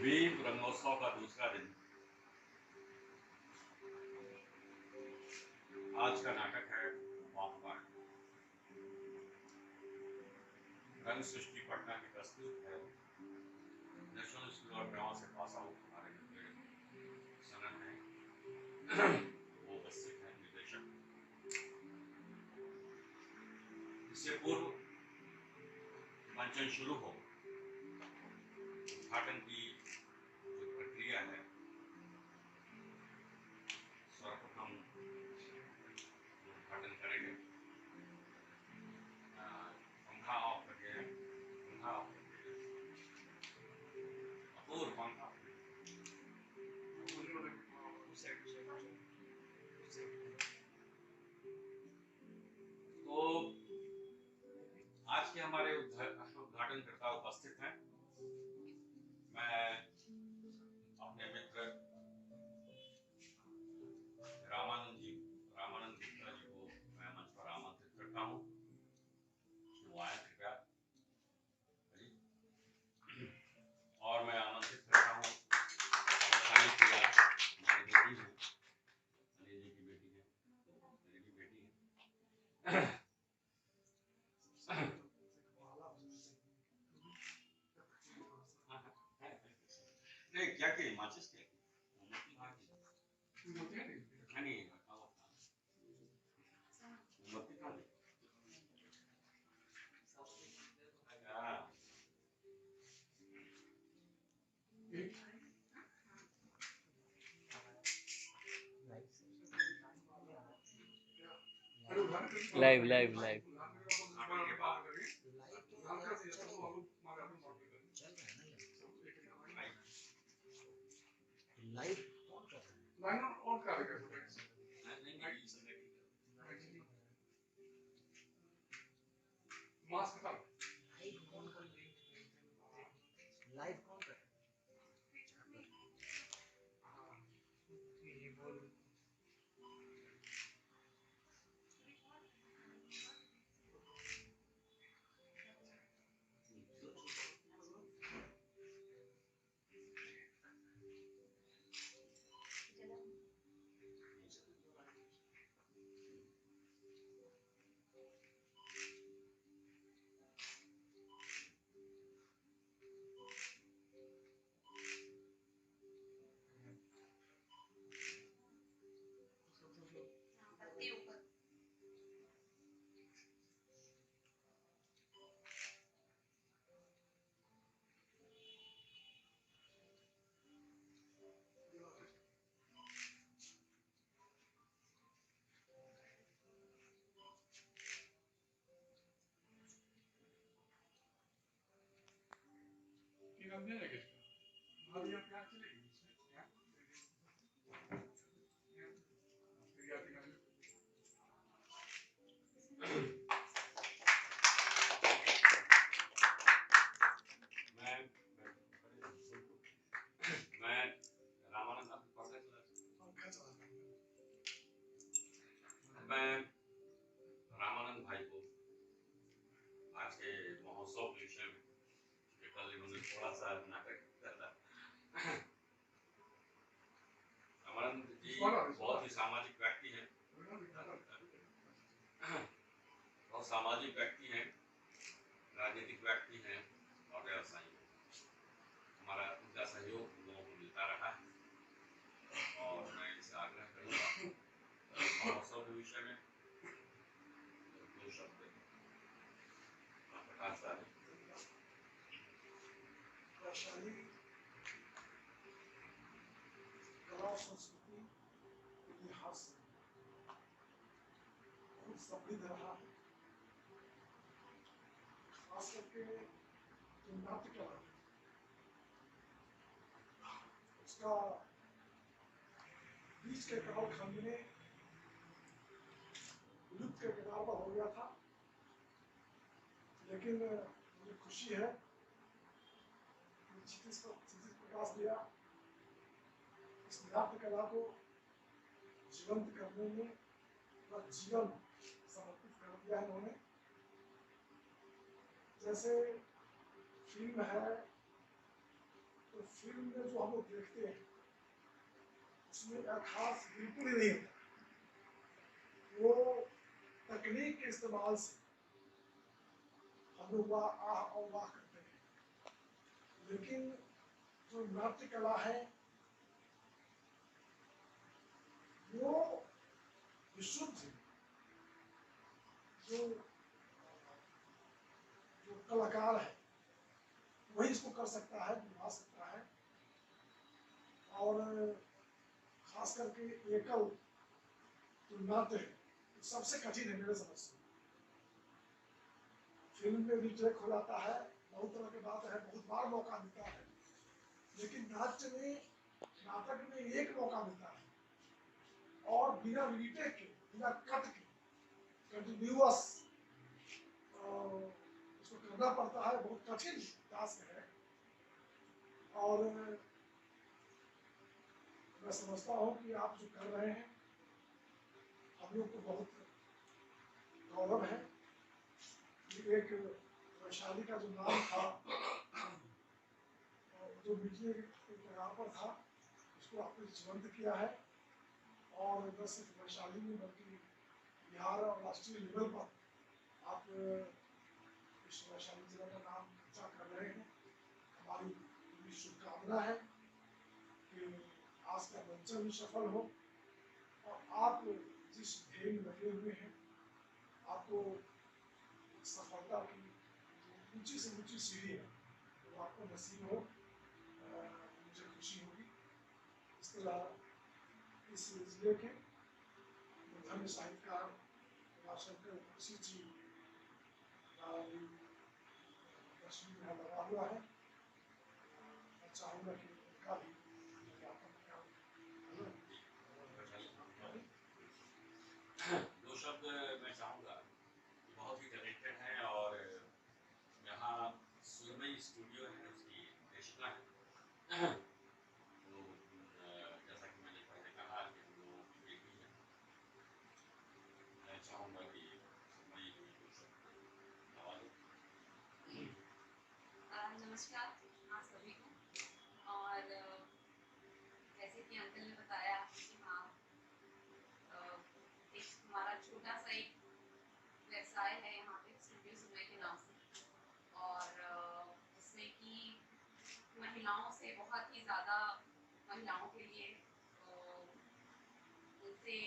वीर ब्रह्मोत्सव का दूसरा दिन। आज का नाटक है वाकवान। रंग सृष्टि पटना की प्रस्तुत है। नेशनल स्कूल ऑफ ड्रामा से पास आउट हमारे सनन है, वो उपस्थित है निर्देशक। इससे पूर्व मंचन शुरू हो, उद्घाटन की जो प्रक्रिया है, सर्वप्रथम उद्घाटन करेंगे। पंखा ऑफ करके, पंखा ऑफ करके, अपूर्व पंखा। तो आज के हमारे उद्घाटन करता उपस्थित हैं। मैं अपने मित्र रामानंद गुप्ता जी को मैं मंच पर आमंत्रित करता हूँ। वो आए कृपया। और मैं आमंत्रित करता हूँ हमारी बेटी है, अनिल जी की बेटी है, मेरी भी बेटी है। नहीं क्या की माचिस क्या नहीं लाइव लाइव लाइव मैं रामानंद भाई को आज के महोत्सव के विषय में, कल इन्होंने थोड़ा सा नाटक कर रहा। रामानंद जी बहुत ही सामाजिक व्यक्ति हैं, बहुत सामाजिक व्यक्ति हैं, राजनीतिक व्यक्ति हैं और व्यवसायी हैं। हमारा उनका सहयोग लोगों को मिलता रहा है और मैं इसे आग्रह करूँगा महोत्सव के विषय में दो शब्द प्रकाश डालें। वैशाली कला संस्कृति इतिहास बहुत समृद्ध रहा है, खास करके जो नाट्य कला उसका बीच के कालखंड में विलुप्त के किनार पर हो गया था। लेकिन मुझे खुशी है कि क्षितिज प्रकाश दिया इस नाट्य कला को जीवंत करने में पूरा जीवन समर्पित कर दिया इन्होंने। जैसे फिल्म है तो फिल्म में जो हम लोग देखते हैं उसमें खास बिल्कुल ही नहीं होता। वो तकनीक के इस्तेमाल से हम लोग वाह आह और वाह करते हैं। लेकिन जो नाट्य कला है वो विशुद्ध जो जो कलाकार है वही इसको कर सकता है, निभा सकता है। और खास करके एकल जो नाट्य है तो सबसे कठिन है मेरे समझ से। फिल्म में भी ट्रैक हो जाता है, बहुत तरह की बात है, बहुत बार मौका मिलता है। लेकिन नाट्य में, नाटक में एक मौका मिलता है और बिना रीटेक के, बिना कट के कंटिन्यूअस उसको करना पड़ता है। बहुत कठिन टास्क है। और मैं समझता हूँ कि आप जो कर रहे हैं हम लोग को बहुत गौरव है कि एक वैशाली का जो नाम था जो मिटने के कगार पर था उसको आपने जीवंत किया है। और न सिर्फ वैशाली में बल्कि बिहार और राष्ट्रीय लेवल पर आप इस वैशाली जिला का नाम ऊंचा कर रहे हैं। हमारी पूरी शुभकामना है कि आज का मंचन भी सफल हो और आप जिस ध्येय में लगे हुए हैं आपको सफलता की ऊंची से ऊंची सीढ़ी है तो आपको नसीब हो। मुझे खुशी होगी। इस तरह इस जिले के धन्य साहित्यकार राजशंकर उपस्थित जी का तस्वीर यहाँ लगा हुआ है। मैं चाहूँगा कि उनका भी दो शब्द मैं चाहूँगा। बहुत ही टैलेंटेड हैं और यहाँ सुरमई स्टूडियो है उसकी रचना है। तो जैसा कि मैंने पहले कहा कि हम लोगों की बेटी है, मैं चाहूँगा कि सुरमई हुई दो शब्द हवाले। नमस्कार आप सभी को। और जैसे कि अंकल ने बताया कि हाँ एक हमारा छोटा सा एक व्यवसाय है यहाँ पे स्टूडियो सुरमई के नाम से। और जिसमें कि महिलाओं से बहुत ही ज़्यादा महिलाओं के लिए उनसे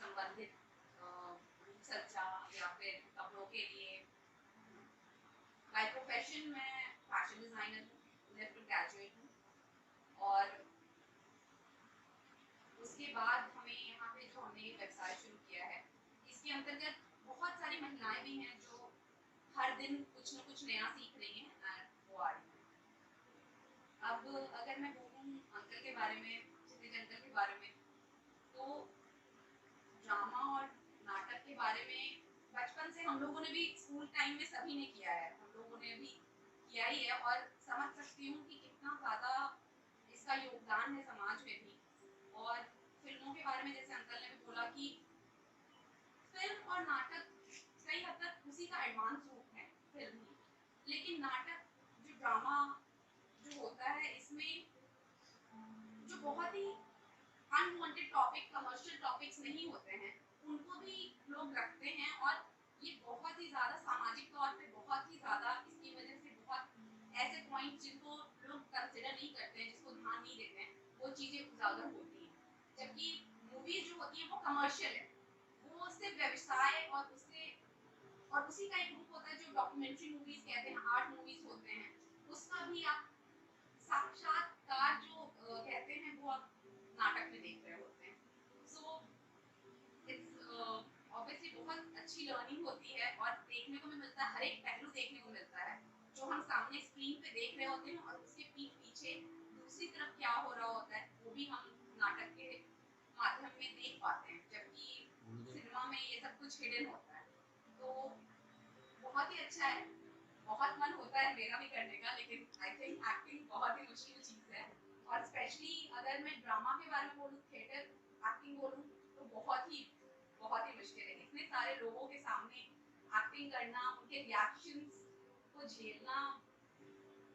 संबंधित सज्जा या फिर कपड़ों के लिए। बाय प्रोफेशन मैं फैशन डिज़ाइनर हूँ, लेफ्ट ग्रेजुएट हूँ। और उसके बाद हमें यहाँ पे जो हमने व्यवसाय शुरू किया है इसके अंतर्गत बहुत सारी महिलाएं भी हैं जो हर दिन कुछ न कुछ नया सीख रही हैं एंड वो आ रही हैं। अब अगर मैं बोलूँ अंकल के बारे में, क्षितिज अंकल के बारे में, तो ड्रामा और नाटक के बारे में बचपन से हम लोगों ने भी स्कूल टाइम में सभी ने किया है, हम लोगों ने भी किया ही है। और समझ सकती हूँ कि कितना ज़्यादा इसका योगदान है समाज में भी। और फिल्मों के बारे में जैसे अंकल ने भी बोला कि फिल्म और नाटक कई हद तक उसी का एडवांस रूप है फिल्म ही। लेकिन नाटक जो ड्रामा जो होता है इसमें जो बहुत ही अनवांटेड टॉपिक, कमर्शियल टॉपिक्स नहीं होते हैं उनको भी लोग रखते हैं। और ये बहुत ही ज़्यादा सामाजिक तौर पे बहुत ही ज़्यादा इसकी वजह से बहुत ऐसे पॉइंट जिनको लोग कंसिडर नहीं करते हैं, जिसको ध्यान नहीं देते हैं, वो चीज़ें उजागर होती हैं। जबकि मूवीज जो होती है वो कमर्शियल है, वो सिर्फ व्यवसाय और उसी का एक ग्रुप होता है जो डॉक्यूमेंट्री मूवीज कहते हैं, आर्ट मूवीज होते हैं, उसका भी आप साक्षात्कार जो कहते हैं वो आप नाटक में देख रहे होते हैं। सो इट्स ऑब्वियसली बहुत अच्छी लर्निंग होती है और देखने को भी मिलता है, हर एक पहलू देखने को मिलता है जो हम सामने स्क्रीन पे देख रहे होते हैं और उसके पीछे दूसरी तरफ क्या हो रहा होता है वो भी हम नाटक के माध्यम में देख पाते हैं, जबकि सिनेमा में ये सब कुछ हिडन होता है। तो बहुत ही अच्छा है, बहुत मन होता है मेरा भी करने का, लेकिन आई थिंक एक्टिंग बहुत ही मुश्किल चीज़ है। और स्पेशली अगर मैं ड्रामा के बारे में बोलूँ, थिएटर एक्टिंग बोलूँ, तो बहुत ही मुश्किल है। इतने सारे लोगों के सामने एक्टिंग करना, उनके रिएक्शंस को झेलना,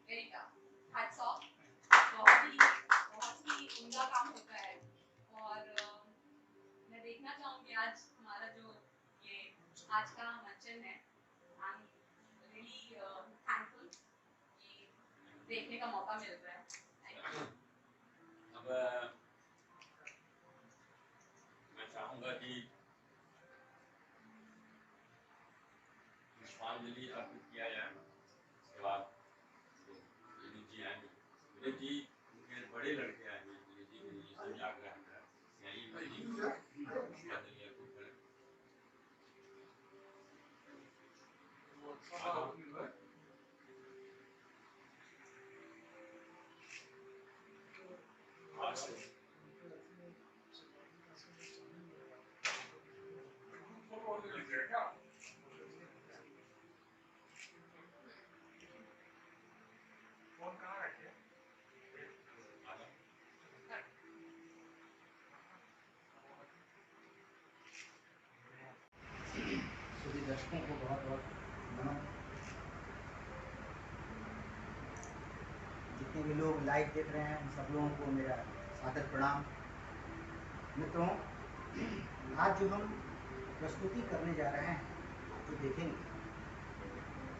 वेरी टफ। हैट्स ऑफ, बहुत ही उम्दा काम होता है। और मैं देखना चाहूँगी आज हमारा जो ये आज का मंचन है, आई एम रियली थैंकफुल कि देखने का मौका मिल रहा है। Thank you. अब मैं चाहूँगा कि पुष्पांजलि अर्पित किया जाए। उसके बाद विनीत जी आएंगे। विनीत जी उनके बड़े लड़के आएंगे। विनीत जी के लिए सभी आग्रह है यही पुष्पांजलि अर्पित करें। सभी दर्शकों को बहुत बहुत नमन। जितने भी लोग लाइव देख रहे हैं उन सब लोगों को मेरा सादर प्रणाम। मित्रों, आज जो हम प्रस्तुति करने जा रहे हैं, जो देखेंगे,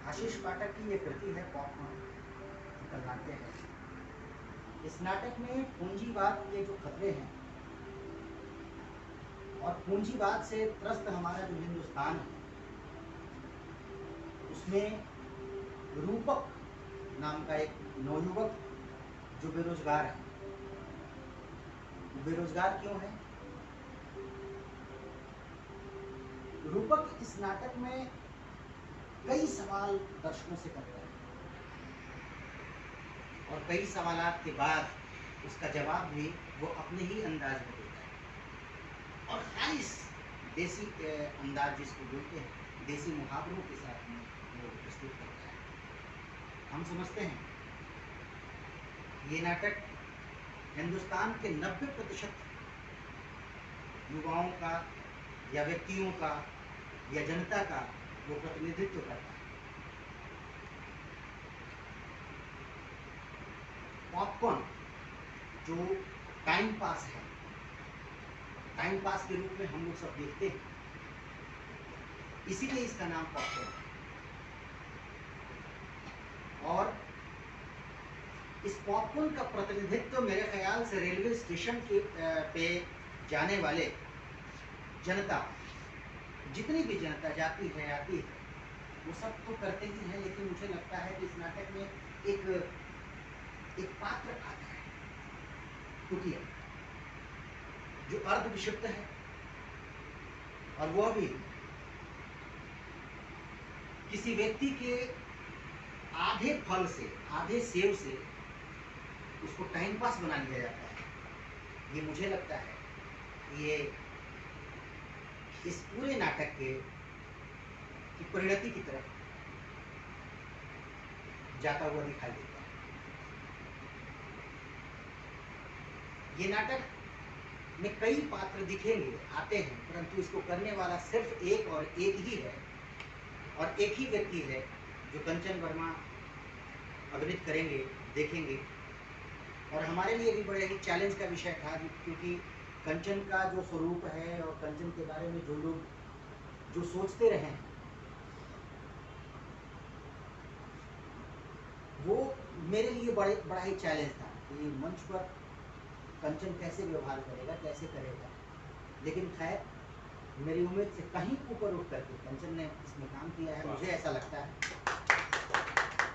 आशीष पाठक की ये कृति है पॉपकॉर्न, एकल नाट्य है। इस नाटक में पूंजीवाद के जो खतरे हैं और पूंजीवाद से त्रस्त हमारा जो हिंदुस्तान है, उसमें रूपक नाम का एक नवयुवक जो बेरोजगार है। बेरोजगार क्यों है? रूपक इस नाटक में कई सवाल दर्शकों से करता है और कई सवालात के बाद उसका जवाब भी वो अपने ही अंदाज में देता है और खालिस देसी अंदाज जिसको बोलते हैं, देसी मुहावरों के साथ में वो प्रस्तुत करता है। हम समझते हैं ये नाटक हिंदुस्तान के 90% युवाओं का या व्यक्तियों का या जनता का वो प्रतिनिधित्व करता है। पॉपकॉर्न जो टाइम पास है, टाइम पास के रूप में हम लोग सब देखते हैं, इसीलिए इसका नाम पॉपकॉर्न है। और इस पॉपकॉर्न का प्रतिनिधित्व मेरे ख्याल से रेलवे स्टेशन के पे जाने वाले जनता, जितनी भी जनता जाती है आती है, वो सब तो करते ही हैं, लेकिन मुझे लगता है कि इस नाटक में एक पात्र आता है, कुटिया, जो अर्ध विषिप्त है और वह भी किसी व्यक्ति के आधे फल से, आधे सेव से उसको टाइम पास बना लिया जाता है। ये मुझे लगता है ये इस पूरे नाटक के की परिणति की तरफ जाता हुआ दिखाई देता है। ये नाटक में कई पात्र दिखेंगे, आते हैं, परंतु इसको करने वाला सिर्फ एक और एक ही है और एक ही व्यक्ति है जो कंचन वर्मा अभिनीत करेंगे, देखेंगे। और हमारे लिए भी बड़े ही चैलेंज का विषय था, क्योंकि कंचन का जो स्वरूप है और कंचन के बारे में जो लोग जो सोचते रहे हैं, वो मेरे लिए बड़ा ही चैलेंज था कि मंच पर कंचन कैसे व्यवहार करेगा, कैसे करेगा। लेकिन खैर, मेरी उम्मीद से कहीं ऊपर उठ करके कंचन ने इसमें काम किया है, मुझे ऐसा लगता है।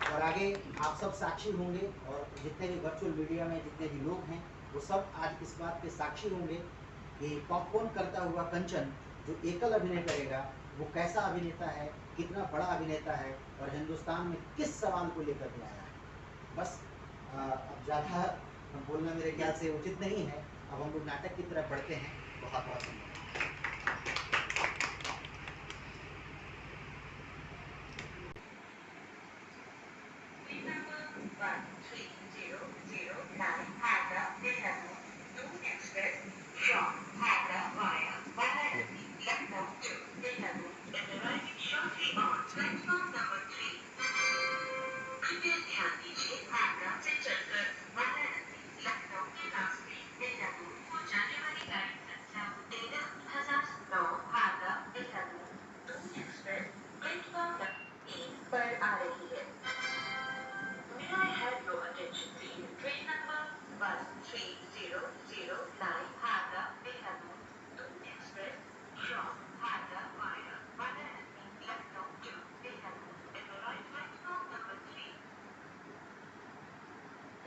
और आगे आप सब साक्षी होंगे और जितने भी वर्चुअल मीडिया में जितने भी लोग हैं, वो सब आज इस बात के साक्षी होंगे कि पॉपकॉर्न करता हुआ कंचन जो एकल अभिनय करेगा, वो कैसा अभिनेता है, कितना बड़ा अभिनेता है और हिंदुस्तान में किस सवाल को लेकर के आया है। बस अब ज़्यादा अब बोलना मेरे ख्याल से उचित नहीं है। अब हम लोग नाटक की तरफ बढ़ते हैं। बहुत बहुत धन्यवाद।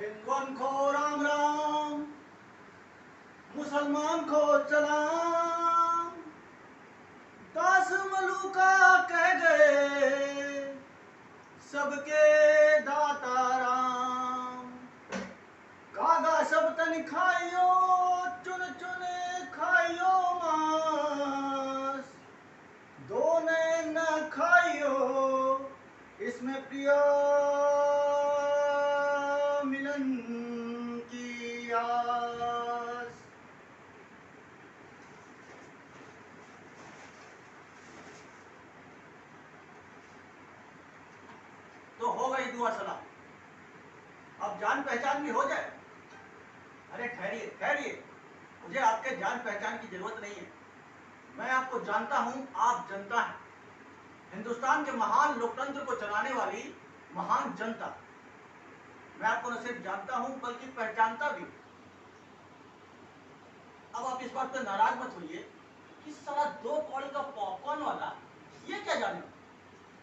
हिंदुओं को राम राम, मुसलमान को सलाम, दास मलूका कह गए सबके दाता राम। कागा सब तन खाइयो, चुन चुन खाइयो मांस, दो ने न खाइयो, इसमें प्रिया मिलन की आस। तो हो गई दुआ सलाम, अब जान पहचान भी हो जाए। अरे ठहरिए ठहरिए, मुझे आपके जान पहचान की जरूरत नहीं है। मैं आपको जानता हूं, आप जनता हैं, हिंदुस्तान के महान लोकतंत्र को चलाने वाली महान जनता। मैं आपको न सिर्फ जानता हूं बल्कि पहचानता भी। अब आप इस बात पर नाराज मत होइए कि साला 2 कौड़ी का पॉपकॉर्न वाला ये क्या जाने।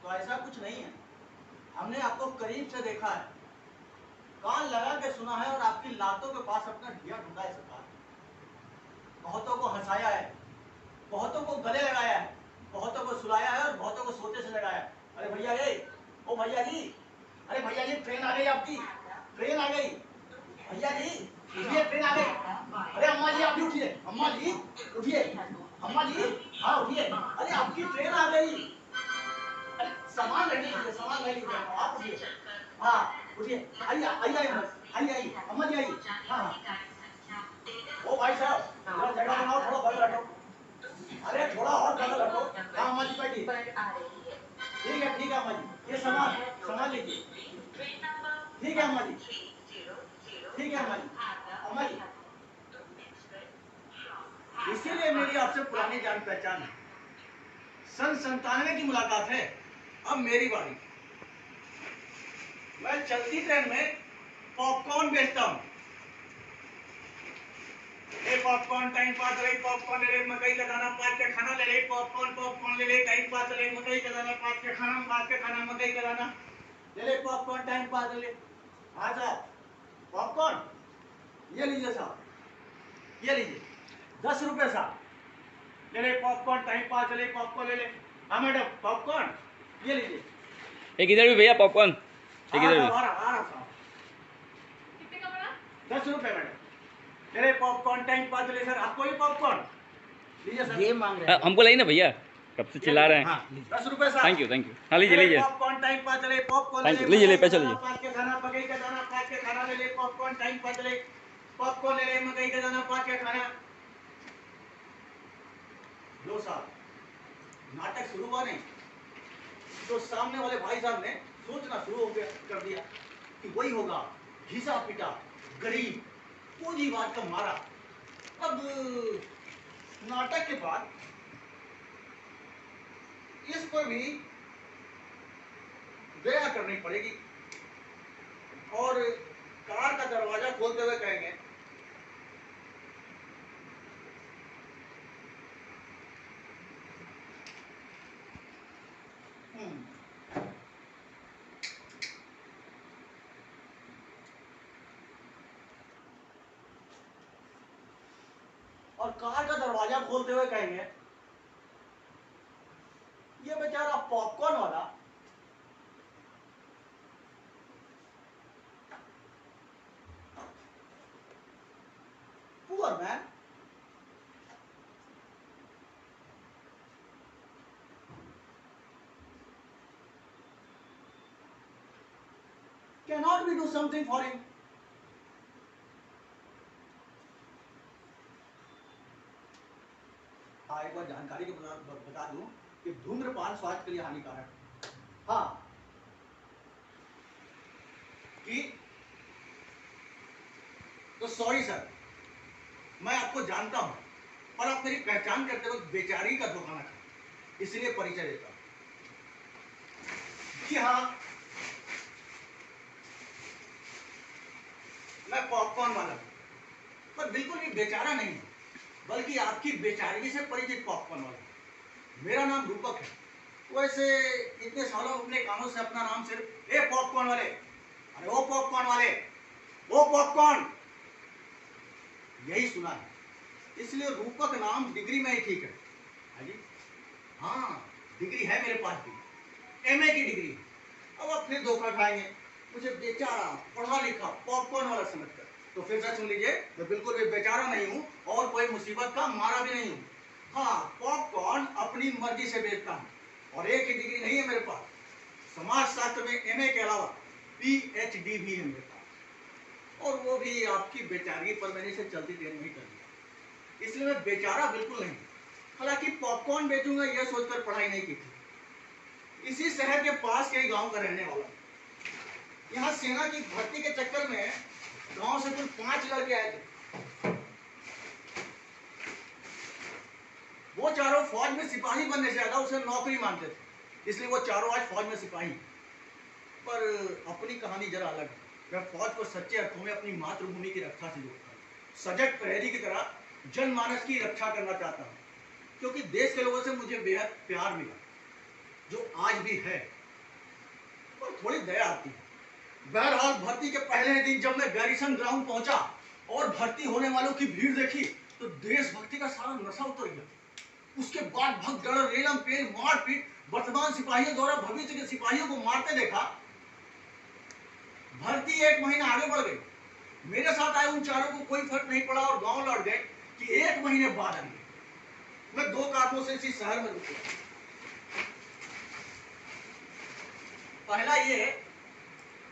तो ऐसा कुछ नहीं है, हमने आपको करीब से देखा है, कान लगा के सुना है और आपकी लातों के पास अपना ढिया ढूंढा है सरकार। बहुतों को हंसाया है, बहुतों को गले लगाया है, बहुतों को सुलाया है और बहुतों को सोते से लगाया है। अरे भैया रे, ओ भैया जी, अरे भैया जी ट्रेन आ गई आपकी, ट्रेन आ गई भैया जी, उठिए ट्रेन आ गई। अरे अम्मा जी आप भी उठिए, अम्मा जी उठिए, अम्मा जी हाँ उठिए। अरे आपकी ट्रेन आ गई। अरे सामान ले लीजिए, सामान ले लीजिए, आप उठिए, हाँ उठिए, आइए आइए आइए आइए अम्मा जी आइए। हाँ हाँ ओ भाई साहब थोड़ा जगह बनाओ, थोड़ा बगल हटो। अरे थोड़ा और बगल हटो। हाँ अम्मा जी बैठिए, ठीक है अम्मा जी, ये सामान सामान लीजिए। ठीक है अम्मा जी, ठीक है अम्मा जी। अम्मा जी इसीलिए मेरी आपसे पुरानी जान पहचान है। सन 97 की मुलाकात है, अब मेरी बारी। मैं चलती ट्रेन में पॉपकॉर्न बेचता हूँ। ए पॉपकॉर्न टाइम पास रही, पॉपकॉर्न ले ले, मकई का दाना पास के खाना ले ले, पॉपकॉर्न पॉपकॉर्न ले ले, टाइम पास रही, मकई का दाना पास के खाना मकई का दाना ले ले, पॉपकॉर्न टाइम पास ले ले। हाँ साहब पॉपकॉर्न ये लीजिए साहब, ये लीजिए 10 रुपए साहब। ले ले पॉपकॉर्न टाइम पास ले, पॉपकॉर्न ले ले। हाँ मैडम पॉपकॉर्न ये लीजिए। एक इधर भी भैया पॉपकॉर्न, एक इधर भी। आ रहा साहब। कितने का पड़ा? 10 रुपए मैडम। ले ले पॉपकॉर्न टाइम पास ले सर, आपको ही पॉपकॉर्न लीजिए सर। ये मांग रहे हैं। हमको लाइए ना भैया, कब से चिल्ला रहे हैं। हाँ लीजिए। 10 रुपए साहब। Thank you. हाँ लीजिए लीजिए, पॉपकॉर्न टाइम पास ले, पॉपकॉर्न थैंक यू। लीजिए पैसा लीजिए। पास के खाना, मकई का दाना पास के खाना ले ले, पॉपकॉर्न टाइम पास ले, पॉपकॉर्न ले ले, मकई का दाना पास के खाना। लो साहब, नाटक शुरू हुआ नहीं तो सामने वाले भाई साहब ने सोचना शुरू हो गया कर दिया कि वही होगा घिसा पिटा गरीब पूंजीवाद का मारा। अब नाटक के बाद इस पर भी दया करनी पड़ेगी और कार का दरवाजा खोलते हुए कहेंगे और कार का दरवाजा खोलते हुए कहेंगे ये बेचारा पॉपकॉर्न वाला over, man. Cannot we do something for him? हाँ, एक बार जानकारी के बता दूं कि धूम्रपान स्वास्थ्य के लिए हानिकारक है। हाँ, कि तो सॉरी सर, मैं आपको जानता हूं, पर आप मेरी पहचान करते वक्त बेचारी का धोखा न खाएं, इसलिए परिचय देता हूं। जी हाँ, मैं पॉपकॉर्न वाला हूं, पर बिल्कुल भी बेचारा नहीं हूं, बल्कि आपकी बेचारगी से परिचित पॉपकॉर्न वाला हूं। मेरा नाम रूपक है। वैसे इतने सालों अपने कानों से अपना नाम सिर्फ ए पॉपकॉर्न वाले, अरे ओ पॉपकॉर्न वाले, ओ पॉपकॉर्न, यही सुना है। इसलिए रूपक नाम डिग्री में ही ठीक है। हाँ जी, हाँ, डिग्री है मेरे पास भी, एमए की डिग्री। अब आप फिर धोखा खाएंगे, मुझे बेचारा पढ़ा लिखा पॉपकॉर्न वाला समझकर। तो फिर सच सुन लीजिए, मैं बिल्कुल भी बेचारा नहीं हूँ और कोई मुसीबत का मारा भी नहीं हूँ। हाँ, पॉपकॉर्न अपनी मर्जी से बेचता हूँ और एक ही डिग्री नहीं है मेरे पास, समाज शास्त्र में एमए के अलावा पीएचडी भी है मेरे पास, और वो भी आपकी बेचारगी पर मैंने इसे चलती ट्रेन में ही कर दिया। इसलिए मैं बेचारा बिल्कुल नहीं। हालांकि पॉपकॉर्न बेचूंगा यह सोचकर पढ़ाई नहीं की थी। इसी शहर के पास के गांव का रहने वाला। यहाँ सेना की भर्ती के चक्कर में गांव से कुल 5 लड़के आए थे। वो चारों फौज में सिपाही बनने से ज्यादा उसे नौकरी मांगते थे, इसलिए वो चारों आज फौज में सिपाही। पर अपनी कहानी जरा अलग है। मैं फौज को सच्चे अर्थों में अपनी मातृभूमि की रक्षा से जोड़ता हूँ। सजग प्रहरी की तरह जनमानस की रक्षा करना चाहता हूँ, क्योंकि देश के लोगों से मुझे बेहद प्यार मिला, जो आज भी है, और थोड़ी दया आती है। बहरहाल भर्ती के पहले दिन जब मैं गैरिसन ग्राउंड पहुंचा और भर्ती होने वालों की भीड़ देखी तो देशभक्ति का सारा नशा उतर गया। उसके बाद भग दड़, रेलम पेल, मारपीट, वर्तमान सिपाहियों द्वारा भविष्य के सिपाहियों को मारते देखा। भर्ती 1 महीना आगे बढ़ गई। मेरे साथ आए उन चारों को कोई फर्क नहीं पड़ा और गांव लौट गए कि 1 महीने बाद आएंगे। मैं 2 कारणों से इसी शहर में रुका। पहला ये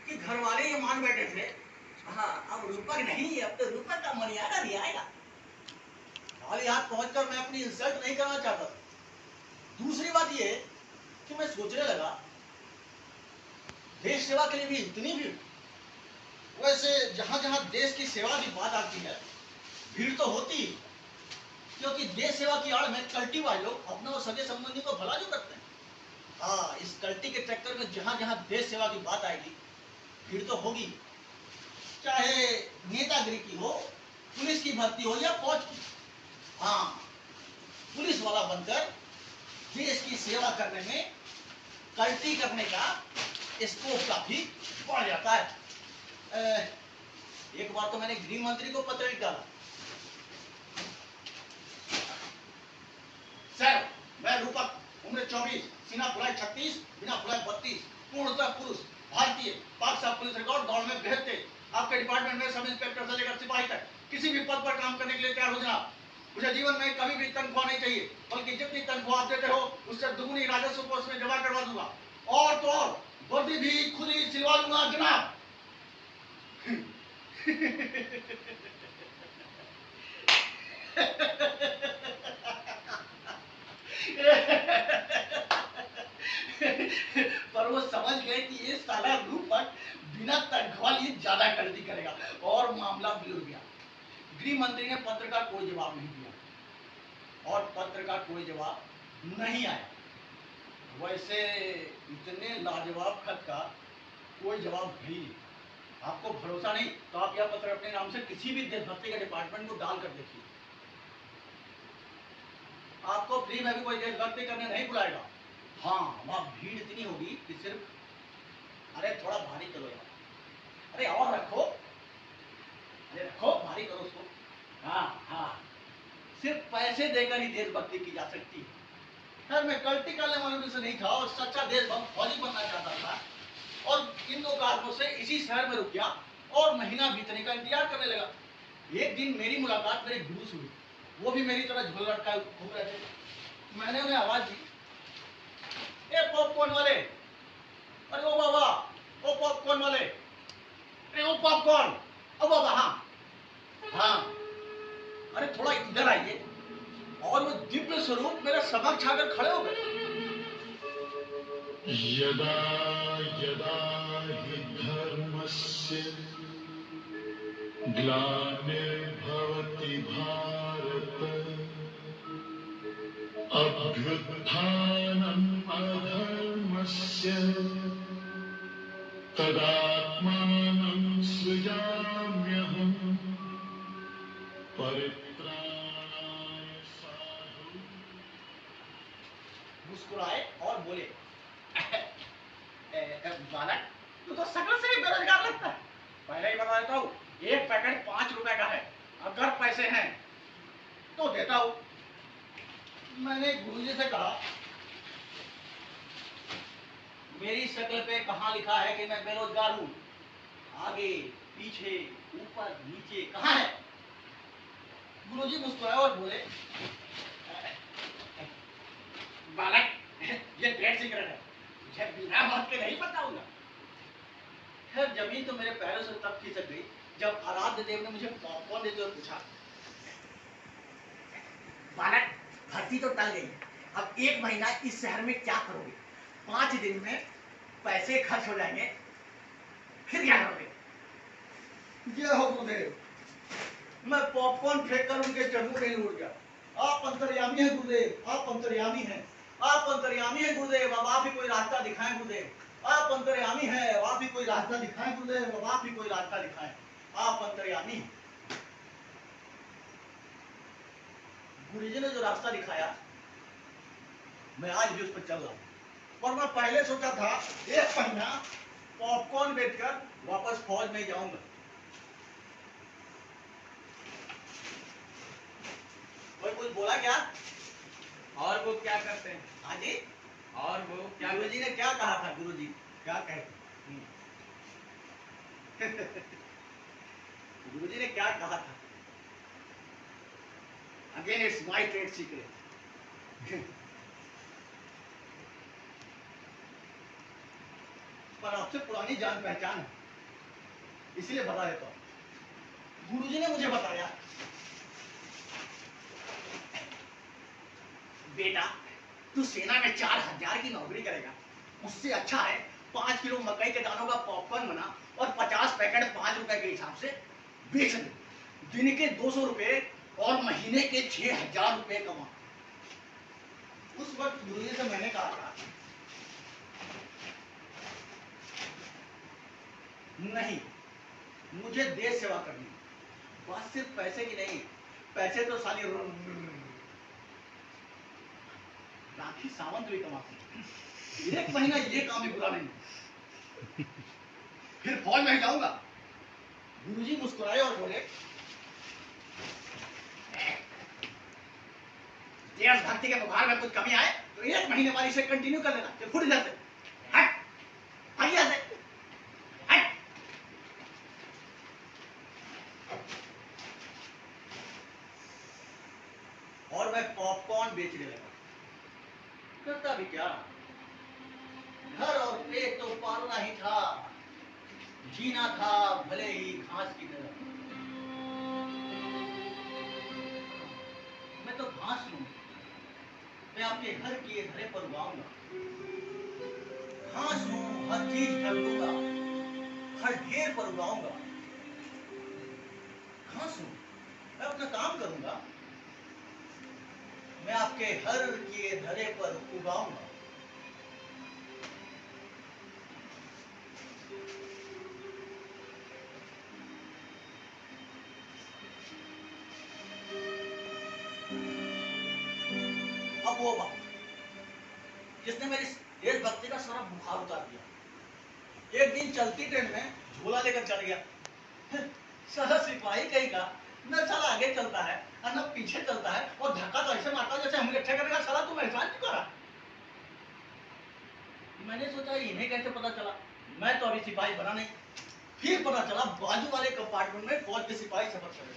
कि घर वाले ये मान बैठे थे, हाँ अब रूपक नहीं, अब तो रूपक का मर्यादा नहीं आएगा। खाली यहाँ पहुंचकर मैं अपनी इंसल्ट नहीं करना चाहता। दूसरी बात ये कि मैं सोचने लगा, देश सेवा के लिए भी इतनी भीड़। वैसे जहां जहां देश की सेवा की बात आती है, भीड़ तो होती ही, क्योंकि देश सेवा की आड़ में कल्टीवाले लोग अपने और सगे संबंधी को भला जो करते हैं। हाँ, इस कल्टी के चक्कर में जहां जहां देश सेवा की बात आएगी, भीड़ तो होगी, चाहे नेतागिरी की हो, पुलिस की भर्ती हो या फौज की। हाँ, पुलिस वाला बनकर देश की सेवा करने में कल्टी करने का स्कोप काफी बढ़ जाता है। एक बार तो मैंने गृह मंत्री को पत्र लिख डाला, सर मैं रूपक, उम्र 24, सीना फुलाई 36, बिना फुलाई 32, पूर्णतः पुरुष, भारतीय, पाक साफ पुलिस रिकॉर्ड, दौड़ में बेहद तेज, आपके डिपार्टमेंट में सब इंस्पेक्टर से लेकर सिपाही तक किसी भी पद पर काम करने के लिए तैयार हो जाना। मुझे जीवन में कभी भी तनख्वाह नहीं चाहिए, बल्कि जितनी तनख्वाह आप देते हो उससे दुगुनी राजस्व कोष में जमा करवा दूंगा, और तो और वर्दी भी खुद ही सिलवा लूंगा जनाब। पर वो समझ गए कि ये साला रूपक बिना तनख्वाह लिए ज्यादा गलती करेगा, और मामला बिगड़ गया। गृह मंत्री ने पत्र का कोई जवाब नहीं दिया और पत्र का कोई जवाब नहीं आया। वैसे इतने लाजवाब खत का कोई जवाब भी आपको भरोसा नहीं तो आप यह पत्र अपने नाम से किसी भी देशभक्ति के डिपार्टमेंट को डाल कर देखिए, आपको फ्री में भी कोई देशभक्ति करने नहीं बुलाएगा। हाँ, वहां भीड़ इतनी होगी कि सिर्फ, अरे थोड़ा भारी करो यार, अरे और रखो, अरे रखो, भारी करो उसको। हाँ हाँ, सिर्फ पैसे देकर ही देशभक्ति की जा सकती है। खैर मैं गलती करने वालों से नहीं था और सच्चा देशभक्त फौजी बनना चाहता था, और इन 2 कारणों से इसी शहर में रुक गया और महीना बीतने का इंतजार करने लगा। एक दिन मेरी मुलाकात मेरे गुरु से हुई, वो भी मेरी तरह झोल लटकाए घूम रहे थे। मैंने उन्हें आवाज दी, ए पॉपकॉर्न वाले, अरे ओ बाबा, ओ पॉपकॉर्न वाले, अरे ओ पॉपकॉर्न, ओ बाबा, हाँ हाँ, अरे थोड़ा इधर आइए। और वो दिव्य स्वरूप मेरे समक्ष आकर खड़े हो गए। यदा यदा हि धर्मस्य ग्लानिर्भवति भारत अभ्युत्थानम् अधर्मस्य तदात्मानं सृजाम्यहम् परित्राणाय साधु। मुस्कुराए और बोले, बालक, तू तो शकल से ही बेरोजगार लगता है। पहले ही बता देता हूँ, एक पैकेट 5 रुपए का है, अगर पैसे हैं तो देता हूँ। मैंने गुरुजी से कहा, मेरी शक्ल पे कहाँ लिखा है कि मैं बेरोजगार हूँ? आगे पीछे ऊपर नीचे कहाँ है? गुरुजी मुस्कुराए और बोले, बालक, ये डेढ़ सिगरेट है, तुझे बिना मौत के नहीं बताऊंगा। खैर जमीन तो मेरे पैरों से तब खिसक गई जब आराध्य देव ने मुझे पॉपकॉर्न देते हुए पूछा, बालक, भर्ती तो टल गई, अब 1 महीना इस शहर में क्या करोगे? 5 दिन में पैसे खर्च हो जाएंगे, फिर क्या करोगे? जय हो गुरुदेव। मैं पॉपकॉर्न फेंककर उनके चरणों में लूट गया। आप अंतर्यामी हैं गुरुदेव, आप अंतर्यामी हैं, आप अंतर्यामी हैं गुरुदेव, अब आप ही कोई रास्ता दिखाएं गुरुदेव। आप अंतर्यामी हैं, अब आप ही कोई रास्ता दिखाएं गुरुदेव, अब आप ही कोई रास्ता दिखाएं। आप अंतर्यामी हैं। गुरुजी ने जो रास्ता दिखाया, मैं आज भी उस पर चल रहा हूँ। और मैं पहले सोचा था 1 महीना पॉपकॉर्न बेचकर वापस फौज में जाऊंगा। कोई कुछ बोला क्या? और वो क्या करते हैं? हाँ जी, और वो क्या गुरुजी ने क्या कहा था? गुरुजी क्या कहे? गुरुजी ने क्या कहा था? Again it's my trade secret. पर आपसे पुरानी जान पहचान है, इसलिए बता देता हूं। गुरुजी ने मुझे बताया, बेटा, तू सेना में 4000 की नौकरी करेगा, उससे अच्छा है 5 किलो मकई के दानों का पॉपकॉर्न बना और 50 पैकेट 5 रुपए के हिसाब से बेच दे। दिन के 200 रुपए और महीने के 6000 रुपए कमा। उस वक्त गुरुजी से मैंने कहा था, नहीं, मुझे देश सेवा करनी है। बात सिर्फ पैसे की नहीं, पैसे तो साली राखी सावंत भी कमाती है। 1 महीना ये काम भी बुरा नहीं, फिर फौज में जाऊंगा। गुरुजी मुस्कुराए और बोले, देशभक्ति के बुखार में कुछ कमी आए तो 1 महीने वाली से कंटिन्यू कर लेना। फिर फुट इधर से, हट, आइए से, हट। और मैं पॉपकॉर्न बेचने लगा। करता भी क्या, घर और पेट तो पालना ही था, जीना था भले ही घास की तरह। मैं तो घास लूं, मैं आपके घर के धरे पर उगाऊंगा। घास लूं, हर चीज कर लूंगा, हर ढेर पर उगाऊंगा। घास लूं, मैं अपना काम करूंगा, मैं आपके हर किए धरे पर उगाऊंगा। अब वो बात जिसने मेरी देशभक्ति का सारा बुखार उतार दिया। एक दिन चलती ट्रेन में झोला लेकर चल गया। सारा सिपाही कहीं का न साला आगे चलता है और न पीछे चलता है, और धक्का तो ऐसे मारता है जैसे हम इकट्ठे करेगा। साला तुम एहसान क्यों करा? मैंने सोचा इन्हें कैसे पता चला, मैं तो अभी सिपाही बना नहीं। फिर पता चला बाजू वाले कंपार्टमेंट में फौज के सिपाही सफर कर रहे।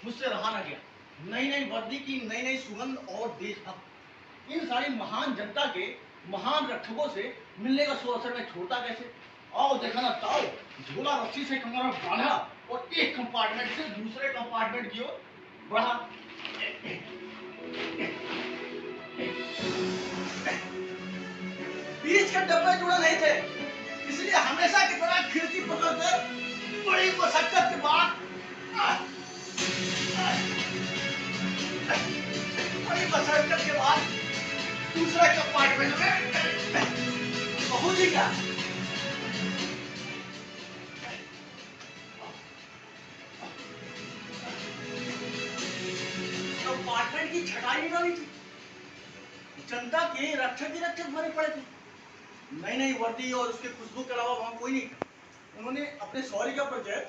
मुझसे रहा ना गया। नई नई वर्दी की नई नई सुगंध और देशभक्त इन सारी महान जनता के महान रक्षकों से मिलने का सो असर में छोड़ता कैसे। आओ देखा ना ताओ, झोला रस्सी से कमर में बांधा और एक कंपार्टमेंट से दूसरे कंपार्टमेंट की ओर बढ़ा। बीच के डब्बे जुड़े नहीं थे, इसलिए हमेशा की तरह खिड़की पकड़कर बड़ी मशक्कत के बाद दूसरे कंपार्टमेंट में पहुंच गया। कंपार्टमेंट की छटाई निकाली थी, जनता के रक्षक ही रक्षक भरे पड़े थे। नई नई वर्दी और उसके खुशबू के अलावा वहां कोई नहीं। उन्होंने अपने सॉरी का प्रोजेक्ट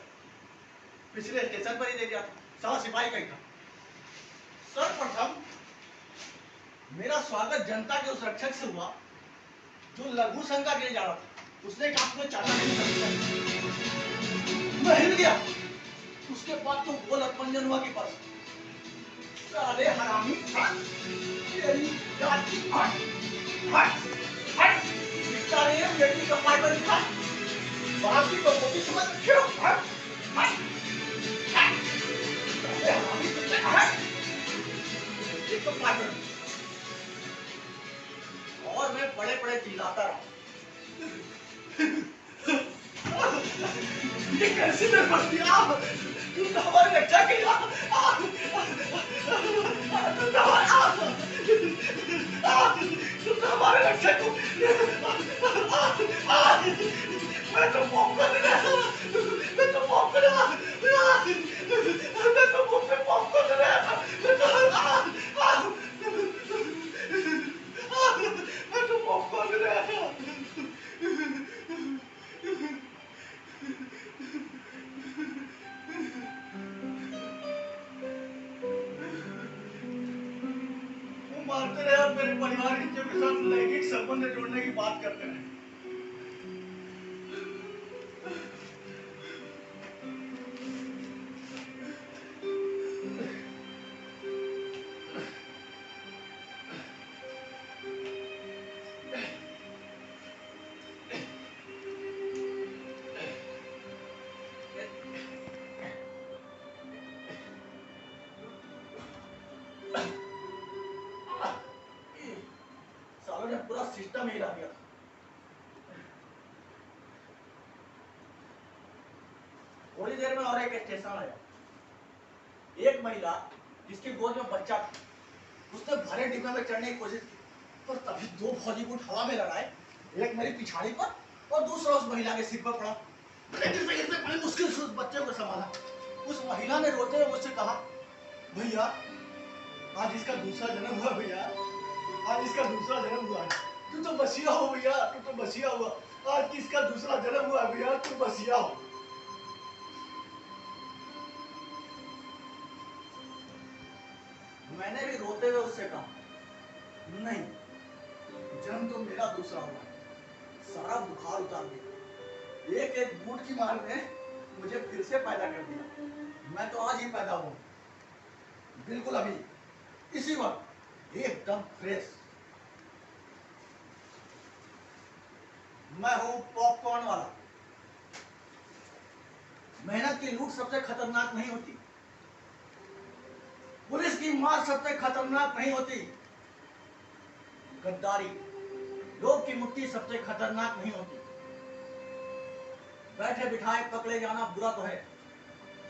पिछले स्टेशन पर ही दे दिया था, साला सिपाही का ही था। सर्वप्रथम मेरा स्वागत जनता के उस रक्षक से हुआ जो लघु शंका के लिए जा रहा था। उसने कहा तुम्हें चाचा नहीं मैं हिल गया। उसके बाद तो वो लटमंजन हुआ कि बस साले हरामी तेरी जात की हट हट हट साले बेटी का फाइबर था बाकी को कोई समझ क्यों हट हट हट साले हरामी तुमने हट ये तो फाइबर और मैं बड़े बड़े चिल्लाता रहा। ये कैसे मेरे पास दिया तू तो हमारे रक्षा किया तू तो हमारे रक्षा को मैं तो मौका दे रहा मैं तो मौका दे रहा मैं तो मुझे मौका दे रहा मैं तो मौका दे रहा मारते रहे और मेरे परिवार के साथ लैंगिक संबंध जोड़ने की बात करते रहे। सालों ने पूरा सिस्टम ही हिला दिया था। थोड़ी देर में और एक स्टेशन आया। एक महिला जिसकी गोद में बच्चा था, उसने भरे डिब्बे में चढ़ने की कोशिश की, पर तभी दो फौजी गुट हवा में लड़ाए। एक मेरी पिछाड़ी पर और दूसरा उस महिला के सिर पर पड़ा। लेकिन मैं इतने बड़ी मुश्किल से उस बच्चे को संभाला। उस महिला ने रोते हुए मुझसे कहा, भैया आज इसका दूसरा जन्म हुआ भैया, आज इसका दूसरा जन्म हुआ। तू तो बसिया हो भैया, तू तो बसिया हुआ। आज किसका दूसरा जन्म हुआ भैया, तू बसिया हो। मैंने भी रोते हुए उससे कहा, नहीं, जन्म तो मेरा दूसरा हुआ। सारा बुखार उतार दिया। एक एक बूट की मार ने मुझे फिर से पैदा कर दिया। मैं तो आज ही पैदा हुआ, बिल्कुल अभी, इसी वक्त, एकदम फ्रेश। मैं हूं पॉपकॉर्न वाला। मेहनत की लूट सबसे खतरनाक नहीं होती, पुलिस की मार सबसे खतरनाक नहीं होती, गद्दारी, लोग की मुट्ठी सबसे खतरनाक नहीं होती, बैठे बिठाए पकड़े जाना बुरा तो है,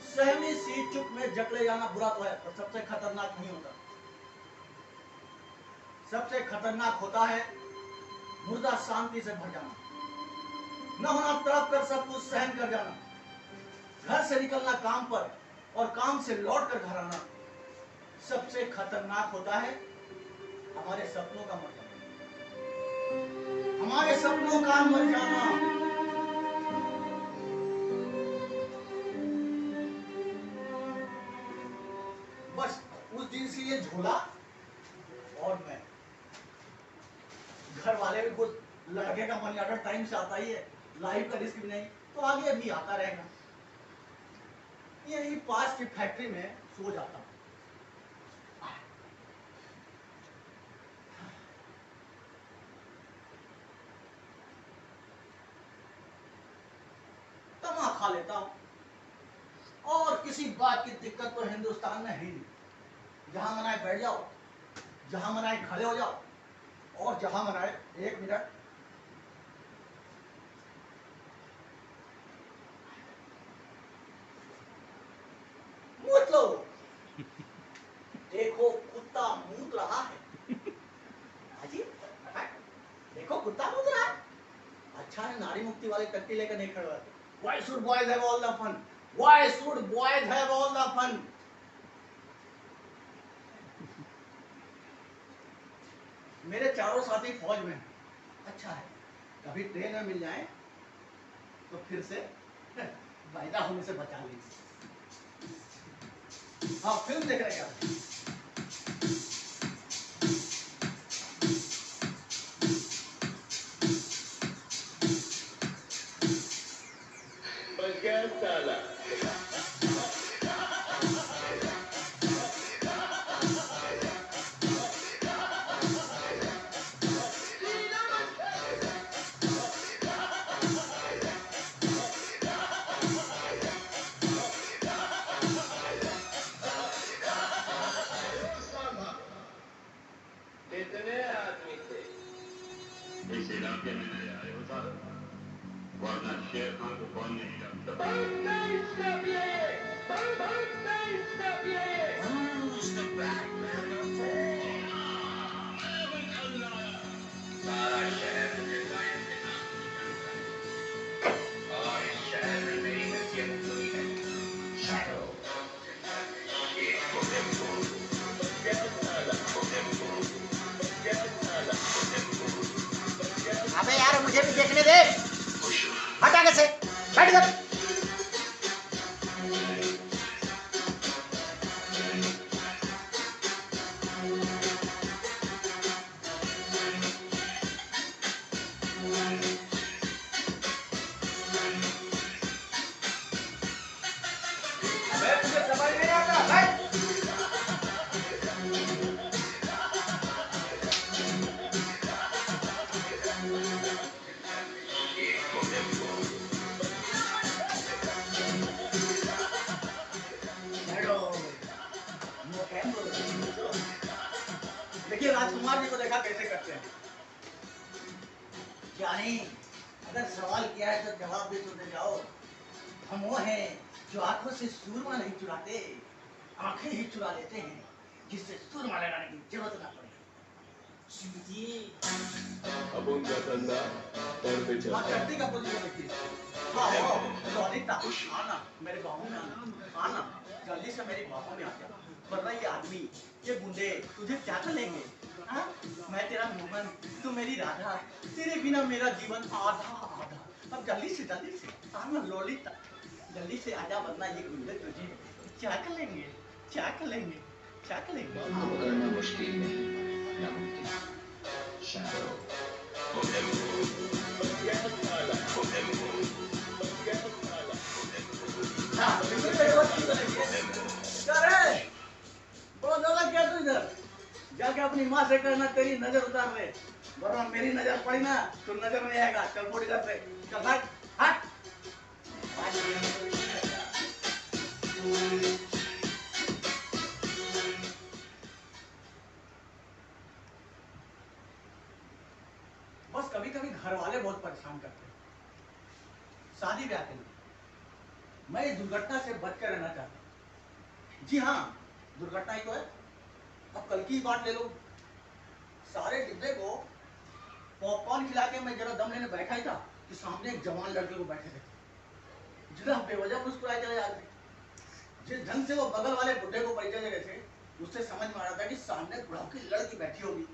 सहमी सी चुप में जकड़े जाना बुरा तो है, पर सबसे खतरनाक नहीं होता। सबसे खतरनाक होता है मुर्दा शांति से भर जाना, न होना तड़प कर सब कुछ सहन कर जाना, घर से निकलना काम पर और काम से लौट कर घर आना। सबसे खतरनाक होता है हमारे सपनों का मर जाना, हमारे सपनों का मर जाना। बस उस दिन से ये झोला और मैं, घर वाले भी कुछ लड़के का मनी ऑर्डर टाइम से आता ही है, लाइफ का रिस्क भी नहीं, तो आगे भी आता रहेगा। यही पास की फैक्ट्री में सो जाता हूँ। तमा खा लेता हूँ और किसी बात की दिक्कत तो हिंदुस्तान में है ही नहीं। जहां मनाए बैठ जाओ, जहां मनाए खड़े हो जाओ, और जहां मनाए 1 मिनट मूत लो। देखो कुत्ता मूत रहा है। हाजी, देखो कुत्ता मूत रहा है। अच्छा है नारी मुक्ति वाले टट्टी लेकर नहीं खड़े होते। Why should boys have all the fun? Why should boys have all the fun? मेरे चारों साथी फौज में हैं। अच्छा है, कभी ट्रेन में मिल जाए तो फिर से वायदा होने से बचा लीजिए। हाँ, फिल्म देख रहे हैं। कितने आदमी थे इस इलाके में नया आए होता, वरना शेर खान को कौन नहीं जानता। सारा शहर मुझे गायब के नाम से जानता है और इस शहर में मेरी हैसियत पूरी है। शैडो अबे यार मुझे भी देखने दे। हट आगे से, बैठ इधर। मुझे समझ नहीं आता। बैठ। देखिए राजकुमार जी को देखा कैसे करते हैं। क्या नहीं, अगर सवाल किया है तो जवाब भी सुनते जाओ। हम वो हैं जो आंखों से सूरमा नहीं चुराते, आंखें ही चुरा लेते हैं जिससे सूरमा लगाने की जरूरत ना पड़े। अब उनका धंधा तौर पे चलता है। करती का पोजीशन देखिए। हाँ ललिता, आना मेरे बाबू में आना, जल्दी से मेरी बाबू में आ जा। वरना ये आदमी, ये गुंडे तुझे क्या करेंगे? हाँ? मैं तेरा मोहन, तू मेरी राधा, तेरे बिना मेरा जीवन आधा आधा। अब जल्दी से आना ललिता, जल्दी से आजा, वरना ये गुंडे तुझे क्या करेंगे? क्या करेंगे? क्या करेंगे? करना मुश्किल नहीं, नामुमकिन। शैडो हाँ, बिल्कुल मेरे बात की करेंगे। करे, बहुत ज्यादा क्या तू इधर? जाके अपनी माँ से करना तेरी नजर उतार ले, वरना मेरी नजर पड़ी ना तो नजर नहीं आएगा। चल फोड़ इधर से, चल भाग, हट। बस कभी कभी घर वाले बहुत परेशान करते हैं शादी ब्याह के लिए। मैं इस दुर्घटना से बच कर रहना चाहता हूँ। जी हाँ, दुर्घटना ही तो है। अब कल की बात ले लो, सारे डिब्बे को पॉपकॉर्न खिला के मैं जरा दम लेने बैठा ही था कि सामने एक जवान लड़के को बैठे थे, जरा बेवजह मुस्कुराए चले जाते। जिस ढंग से वो बगल वाले बुड्ढे को परिचय दे रहे थे, उससे समझ में आ रहा था कि सामने बुढ़ाऊ की लड़की बैठी होगी।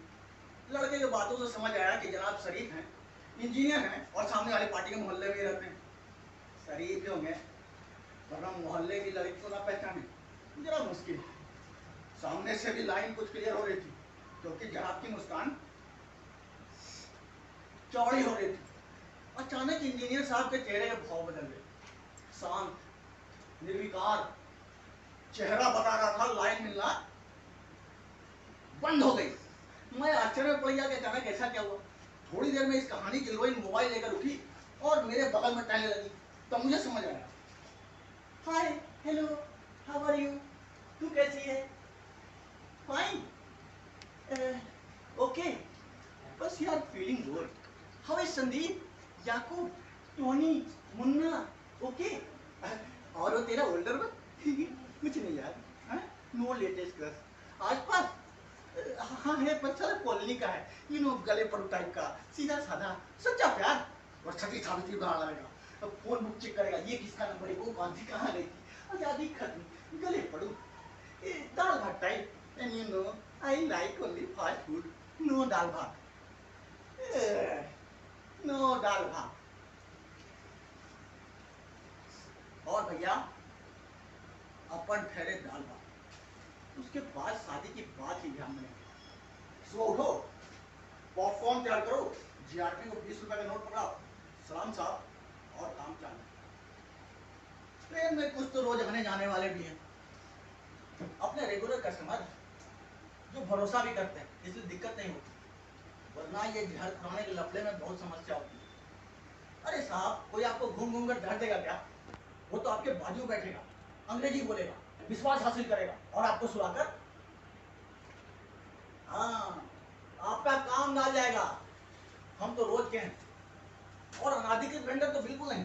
लड़के की बातों से समझ आया कि जनाब शरीफ हैं, इंजीनियर हैं और सामने वाली पार्टी के मोहल्ले में ही रहते हैं। शरीफ ही होंगे, वरना मोहल्ले की लड़की को ना पहचाने जरा मुश्किल है। सामने से भी लाइन कुछ क्लियर हो रही थी क्योंकि जनाब की मुस्कान चौड़ी हो रही थी। अचानक इंजीनियर साहब के चेहरे के भाव बदल गए। शांत, निर्विकार, चेहरा बता रहा था लाइन मिलना बंद हो गई। मैं आश्चर्य में पड़ गया कि अचानक ऐसा क्या हुआ। थोड़ी देर में इस कहानी की हीरोइन मोबाइल लेकर उठी और मेरे बगल में टहलने लगी। तो मुझे समझ आया, hi hello how are you, तू कैसी है? फाइन ओके बस you are feeling good. How is Sandeep, Yakub, Tony, Munna okay? और वो तेरा ओल्डर में कुछ नहीं यार, नो लेटेस्ट क्रश आसपास? हाँ है पर सारा कॉलोनी का है, यू नो गले पड़ू टाइप का, सीधा साधा सच्चा प्यार। और सती सावित्री बना लगेगा, अब फोन बुक चेक करेगा, ये किसका नंबर है, वो कौन सी कहाँ गई थी, आजादी खत्म, गले पड़ू, दाल भात type. And you know I like only fast food, no dal bhat, no dal भात। और भैया अपन ठहरे दाल भात, उसके बाद शादी की बात ही ध्यान में नहीं। सुबह उठो, पॉपकॉर्न तैयार करो, जीआरपी को 20 रुपए का नोट पकड़ाओ, सलाम साहब और काम चालू। ट्रेन में कुछ तो रोज आने जाने वाले भी हैं, अपने रेगुलर कस्टमर जो भरोसा भी करते हैं, इसलिए दिक्कत नहीं होती, वरना ये जहर खाने के लफड़े में बहुत समस्या होती है। अरे साहब कोई आपको घूम घूम कर जहर देगा क्या? वो तो आपके बाजू बैठेगा, अंग्रेजी बोलेगा, विश्वास हासिल करेगा और आपको सुलाकर हाँ आपका काम डाल जाएगा। हम तो रोज के हैं और अनाधिकृत वेंडर तो बिल्कुल नहीं।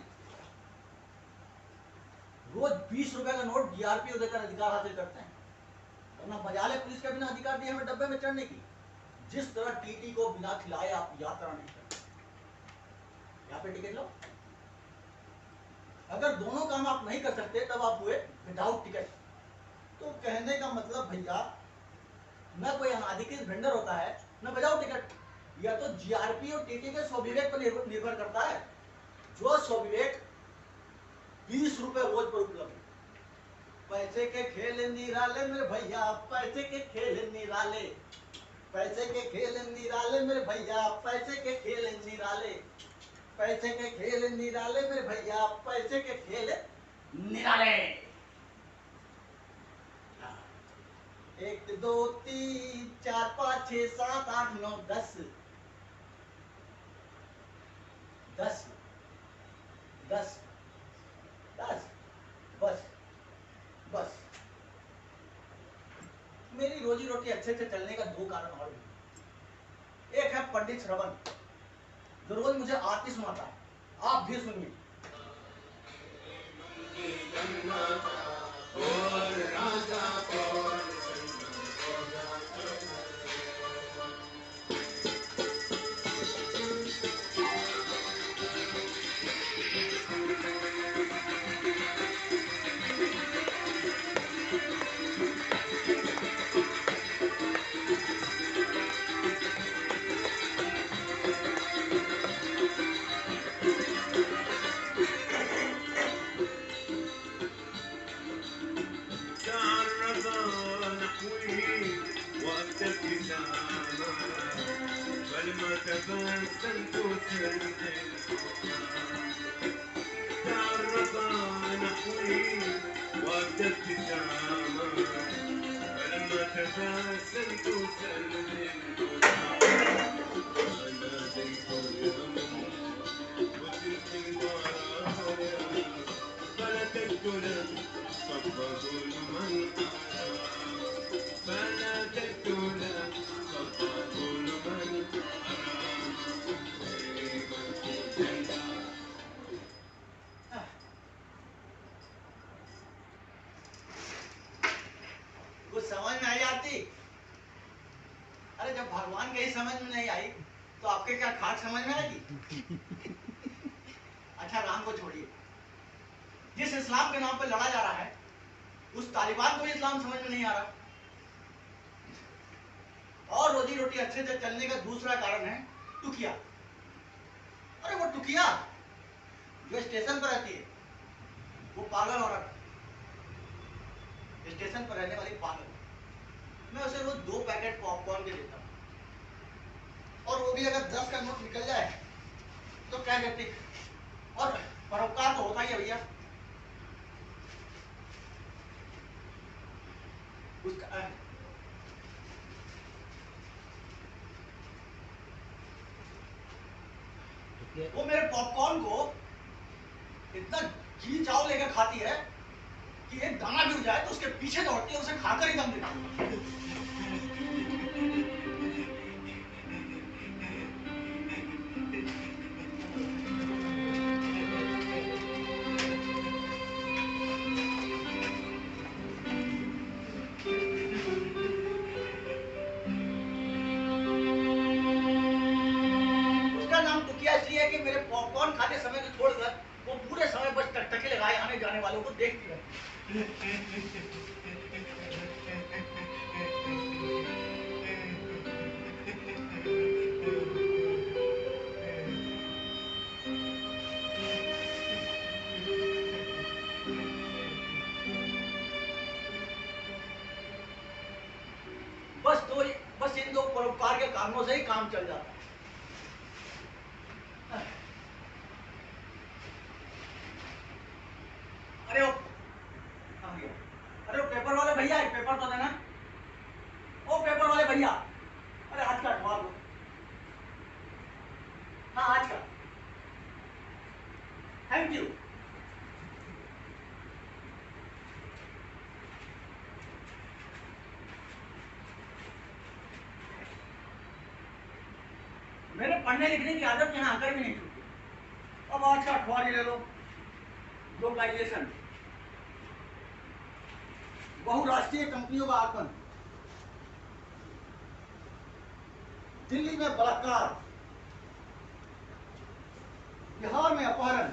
रोज 20 रुपए का नोट जीआरपी देकर अधिकार हासिल करते हैं, वरना बजाले पुलिस का बिना अधिकार दिए हमें डब्बे में चढ़ने की। जिस तरह टीटी को बिना खिलाए आप यात्रा नहीं करते। यहाँ पे टिकट लो, अगर दोनों काम आप नहीं कर सकते तब आप हुए विदाउट टिकट। तो कहने का मतलब भैया न कोई अनाधिकृत वेंडर होता है न विदाउट टिकट, या तो जीआरपी और टीटी के स्वविवेक पर निर्भर करता है। जो स्वविवेक 20 रुपए रोज पर उपलब्ध। पैसे के खेल निराले मेरे भैया, पैसे के खेल निराले, पैसे के खेल निराले मेरे भैया, पैसे के खेल निराले, पैसे के खेल निराले मेरे भैया, पैसे के खेल निराले। 1 2 3 4 5 6 7 8 9 10 10 10 10 बस बस। मेरी रोजी रोटी अच्छे से चलने का 2 कारण और भी। एक है पंडित श्रवण, जो रोज मुझे आरती सुनाता है, आप भी सुनिए। कुछ समझ में आई आती? अरे जब भगवान के ही समझ में नहीं आई तो आपके क्या खाक समझ में आएगी? अच्छा राम को छोड़िए, जिस इस्लाम के नाम पर लड़ा जा रहा है उस तालिबान को इस्लाम समझ में नहीं आ रहा। और रोजी रोटी अच्छे से चलने का दूसरा कारण है टुकिया। अरे वो टुकिया जो स्टेशन पर रहती है, वो पागल औरत, स्टेशन पर रहने वाली पागल, मैं उसे रोज 2 पैकेट पॉपकॉर्न के देता हूँ, और वो भी अगर 10 का नोट निकल जाए तो क्या कहती। और परोपकार तो होता ही है भैया। उसका वो मेरे पॉपकॉर्न को इतना जी चाव लेकर खाती है कि एक दाना गिर जाए तो उसके पीछे दौड़ती है, उसे खाकर ही दम देती है। उसका नाम टुकिया इसलिए है कि मेरे पॉपकॉर्न खाते समय को छोड़कर वो पूरे समय बस टकटकी लगाए आने जाने वालों को देखती रहती बस इन दो परोपकार के कारणों से ही काम चल जाता है। अरे वो आ गया। अरे वो पेपर वाले भैया, एक पेपर तो देना। ओ पेपर वाले भैया, अरे आज का अखबार लो। हाँ आज का, थैंक यू। मेरे पढ़ने लिखने की आदत यहाँ आकर भी नहीं छूटी। अब आज का अखबार ही ले लो। ग्लोबलाइजेशन, बहुराष्ट्रीय कंपनियों का आगमन, दिल्ली में बलात्कार, बिहार में अपहरण,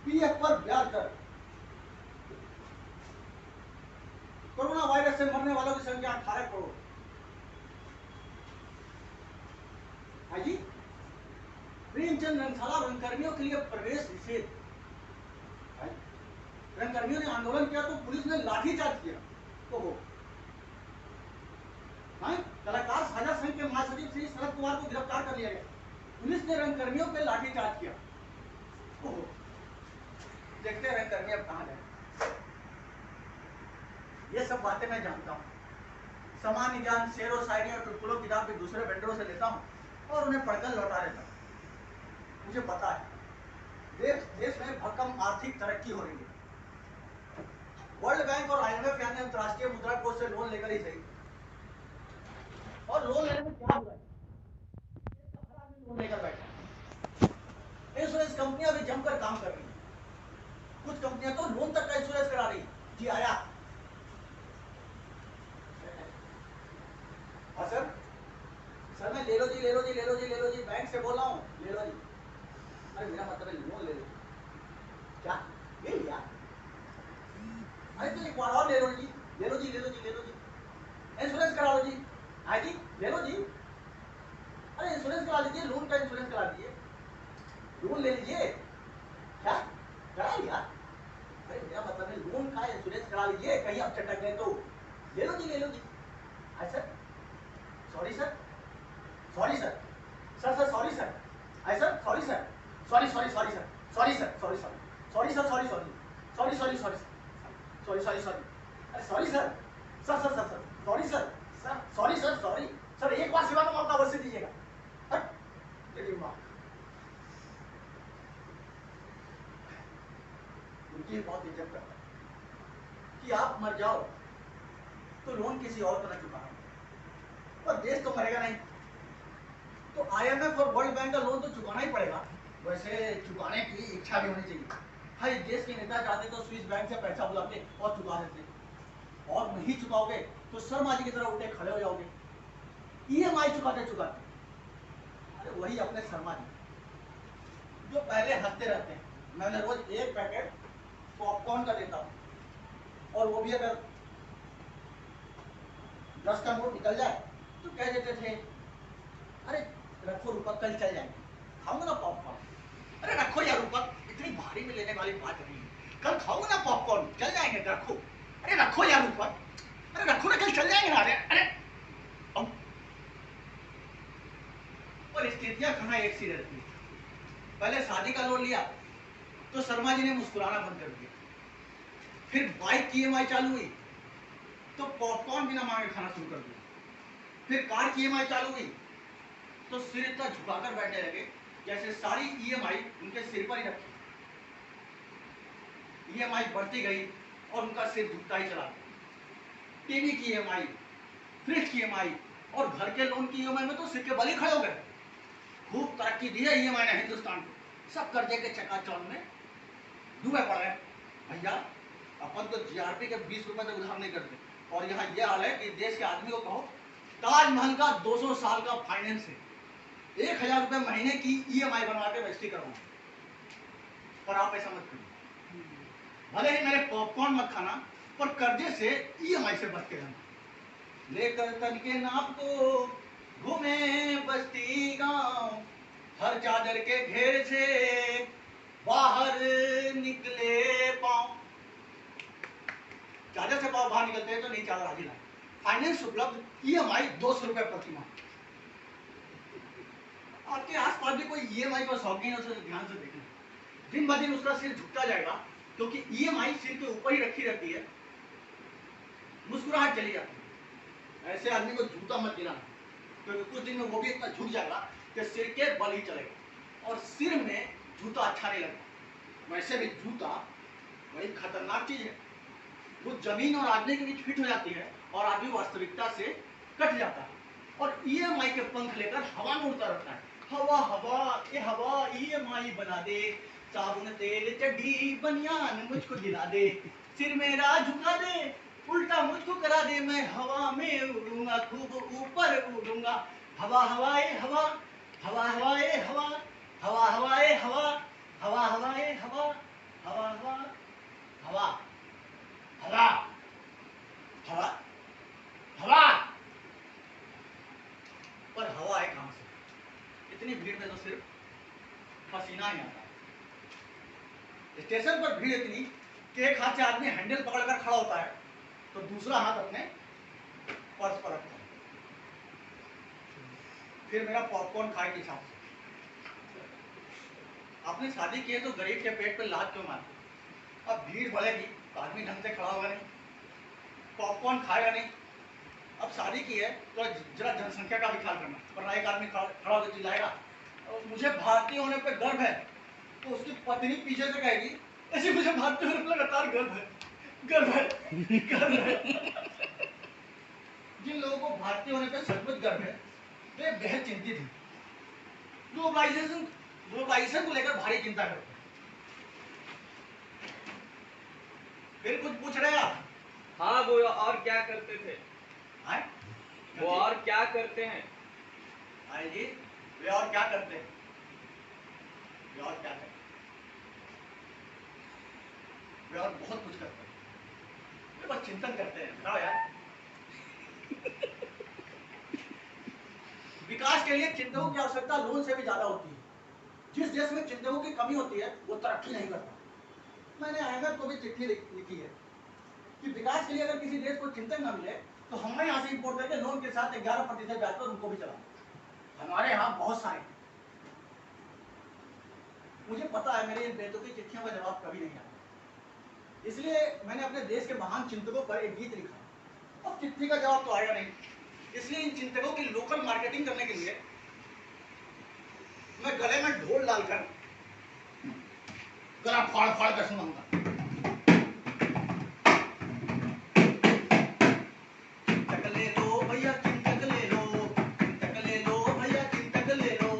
पीएफ पर ब्याज दर, कोरोना वायरस से मरने वालों की संख्या 18 करोड़। जी, प्रेमचंद रंगशाला रंगकर्मियों के लिए प्रवेश निषेध। रंगकर्मियों ने आंदोलन किया तो पुलिस ने लाठीचार्ज किया। ओहो, कलाकार साझा संघ के महासचिव श्री शरद कुमार को गिरफ्तार कर लिया गया। पुलिस ने रंगकर्मियों पे लाठीचार्ज किया। ओहो, देखते हैं रंगकर्मी अब कहां जाए। ये सब बातें मैं जानता हूँ। सामान्य ज्ञान, शेरों, शायरी और चुटकुलों की किताब भी दूसरे वेंडरों से लेता हूँ और उन्हें पढ़कर लौटा देता हूँ। मुझे पता है देश में भरकम आर्थिक तरक्की हो रही है। वर्ल्ड बैंक और IMF यानी अंतर्राष्ट्रीय मुद्रा कोष से लोन लेकर ही सही, और लोन लेने में क्या बुराई, लोन लेकर बैठा। इंश्योरेंस कंपनियां भी जमकर काम कर रही हैं। कुछ कंपनियां तो लोन तक का इंश्योरेंस करा रही है। जी आया। हाँ सर मैं ले लो जी, ले लो जी, ले लो जी, ले लो जी, बैंक से बोल रहा हूँ, ले लो जी। अरे मेरा मतलब है लोन ले लो। क्या ले लिया? अरे तो एक बार और ले लो जी, ले लो जी, ले लो जी, ले लो जी। इंश्योरेंस करा लो जी। हाँ जी, ले लो जी। अरे इंश्योरेंस करा लीजिए, लोन का इंश्योरेंस करा लीजिए, लोन ले लीजिए। क्या करा लिया? अरे मेरा मतलब है लोन का इंश्योरेंस करा लीजिए, कहीं आप चटक गए तो। ले लो जी, ले लो जी। अच्छा sorry sir, sorry sir, sir sorry sir, I sir sorry sir, sorry sorry sorry sir, sorry sir, sorry sorry sorry sir, sorry sorry sorry sorry sorry sorry sorry sorry, अरे sorry sir, sir sir sir sir sorry sir, sir sorry sir, sorry sir, एक बार सिवा तो मौका अवश्य दीजिएगा। मेरी माँ उनकी बहुत इज्जत करता है कि आप मर जाओ तो लोन किसी और को न चुकाना, और देश तो मरेगा नहीं, तो IMF और वर्ल्ड बैंक का लोन तो चुकाना ही पड़ेगा। वैसे चुकाने की इच्छा भी होनी चाहिए। हाँ, इस देश के नेता चाहते तो स्विस बैंक से पैसा बुलाते और चुका देते, और नहीं चुकाओगे तो शर्मा जी की तरह उठे खड़े हो जाओगे। EMI चुकाते चुकाते, अरे वही अपने शर्मा जी जो पहले हंसते रहते हैं। मैं उन्हें रोज एक पैकेट पॉपकॉर्न का देता हूँ, और वो भी अगर 10 का नोट निकल जाए तो कह देते थे, अरे रखो रुपक, कल चल जाएंगे, खाऊंगा ना पॉपकॉर्न। अरे रखो यार रुपक, इतनी भारी में लेने वाली बात नहीं है, कल खाऊंगा ना पॉपकॉर्न, चल जाएंगे, रखो। अरे रखो यार रुपक, अरे रखो ना, कल चल जाएंगे ना। अरे और स्थितियां कहाँ एक सी रहती है। पहले शादी का लोन लिया तो शर्मा जी ने मुस्कुराना बंद कर दिया, फिर बाइक की EMI चालू हुई तो पॉपकॉर्न बिना मांगे खाना शुरू कर दिया। फिर कार की EMI चालू हुई तो सिर इतना झुकाकर बैठने लगे जैसे सारी EMI उनके सिर पर ही रखी। EMI बढ़ती गई और उनका सिर झुकता ही चला। टीवी की EMI, फ्रिज की EMI और घर के लोन की EMI में तो सिर के बल ही खड़े हो गए। खूब तरक्की दी है EMI ने हिंदुस्तान को, सब कर्जे के चकाचौंध में डूबे पड़े। भैया अपन तो GRP के 20 रुपए से उधार नहीं करते, और यहाँ ये हाल है कि देश के आदमी को कहो ताजमहल का 200 साल का फाइनेंस है, 1000 रुपए महीने की EMI बनवा के रजिस्ट्री करवाऊं, पर आप ऐसा मत करिए। भले ही मेरे पॉपकॉर्न मत खाना, पर कर्जे से EMI से बच के रहना। लेकर तन के नाप को घूमे बस्ती गांव, हर चादर के घेर से बाहर निकले पांव। चादर से पांव बाहर निकलते हैं तो नहीं चादर हाजिर है। फाइनेंस उपलब्ध, EMI 200 रुपए प्रति माह। आपके आसपास भी कोई EMI का शौकीन हो तो ध्यान से देखना, दिन ब दिन उसका सिर झुकता जाएगा, क्योंकि EMI सिर के ऊपर ही रखी रहती है, मुस्कुराहट चली जाती है। ऐसे आदमी को जूता मत गिराना, क्योंकि कुछ दिन में वो भी इतना झुक जाएगा कि सिर के बल ही चलेगा, और सिर में जूता अच्छा नहीं लगता। वैसे भी जूता बड़ी खतरनाक चीज है, वो जमीन और आदमी के बीच फिट हो जाती है और आदमी वास्तविकता से कट जाता है, और EMI के पंख लेकर हवा में उड़ता रहता है। हवा हवा ये हवा EMI बना दे, साबुन तेल चड्डी बनियान मुझको दिला दे, सिर मेरा झुका दे, उल्टा मुझको करा दे, मैं हवा में उड़ूंगा, खूब ऊपर उड़ूंगा। हवा हवाए हवा, हवा हवाए हवा, हवा हवाए हवा, हवा हवाए हवा, हवा हवा हवा, हवा हवा हवा, पर हवा है कहां से? इतनी भीड़ में तो सिर्फ पसीना ही आता है। स्टेशन पर भीड़ इतनी कि एक हाथ से आदमी हैंडल पकड़कर खड़ा होता है तो दूसरा हाथ अपने पर्स पर रखता है। फिर मेरा पॉपकॉर्न खाए के हिसाब से। आपने शादी की है तो गरीब के पेट पे लात क्यों मारते? अब भीड़ बढ़ेगी तो आदमी ढंग से खड़ा होगा नहीं, पॉपकॉर्न खाएगा नहीं। अब शादी की है तो जरा जनसंख्या का भी ख्याल करना, वरना एक आदमी खड़ा होकर चिल्लाएगा और मुझे भारतीय होने पे गर्व है, तो उसकी पत्नी पीछे से कहेगी ऐसे मुझे भारतीय होने पे लगातार गर्व है, गर्व है, गर्व है। जिन लोगों को भारतीय होने पे सचमुच गर्व है वे बेहद चिंतित हैं, ग्लोबलाइजेशन को लेकर भारी चिंता करते हैं। फिर कुछ पूछ रहे हैं आप? हाँ, वो और क्या करते थे? आए? वो और क्या करते हैं? आए जी, वे और क्या करते हैं? वे और क्या करते हैं? वे और बहुत कुछ करते हैं, वे बस चिंतन करते हैं। बताओ यार। विकास के लिए चिंतकों की आवश्यकता लोन से भी ज्यादा होती है। जिस देश में चिंतकों की कमी होती है वो तरक्की नहीं करता। मैंने IMF को भी चिट्ठी लिखी है कि विकास के लिए अगर किसी देश को चिंतक न मिले तो हमारे यहाँ से इंपोर्ट करके लोन के साथ 11% ब्याज पर उनको भी चला। हमारे यहाँ बहुत सारे। मुझे पता है मेरी इन बेतुकी चिट्ठियों का जवाब कभी नहीं आता, इसलिए मैंने अपने देश के महान चिंतकों पर एक गीत लिखा। अब चिट्ठी का जवाब तो आएगा नहीं, इसलिए इन चिंतकों की लोकल मार्केटिंग करने के लिए मैं गले में ढोल डालकर गला फाड़ फाड़ कर सुनाऊंगा। चिंतक ले लो भैया, चिंतक ले लो, चिंतक ले लो भैया, चिंतक ले लो,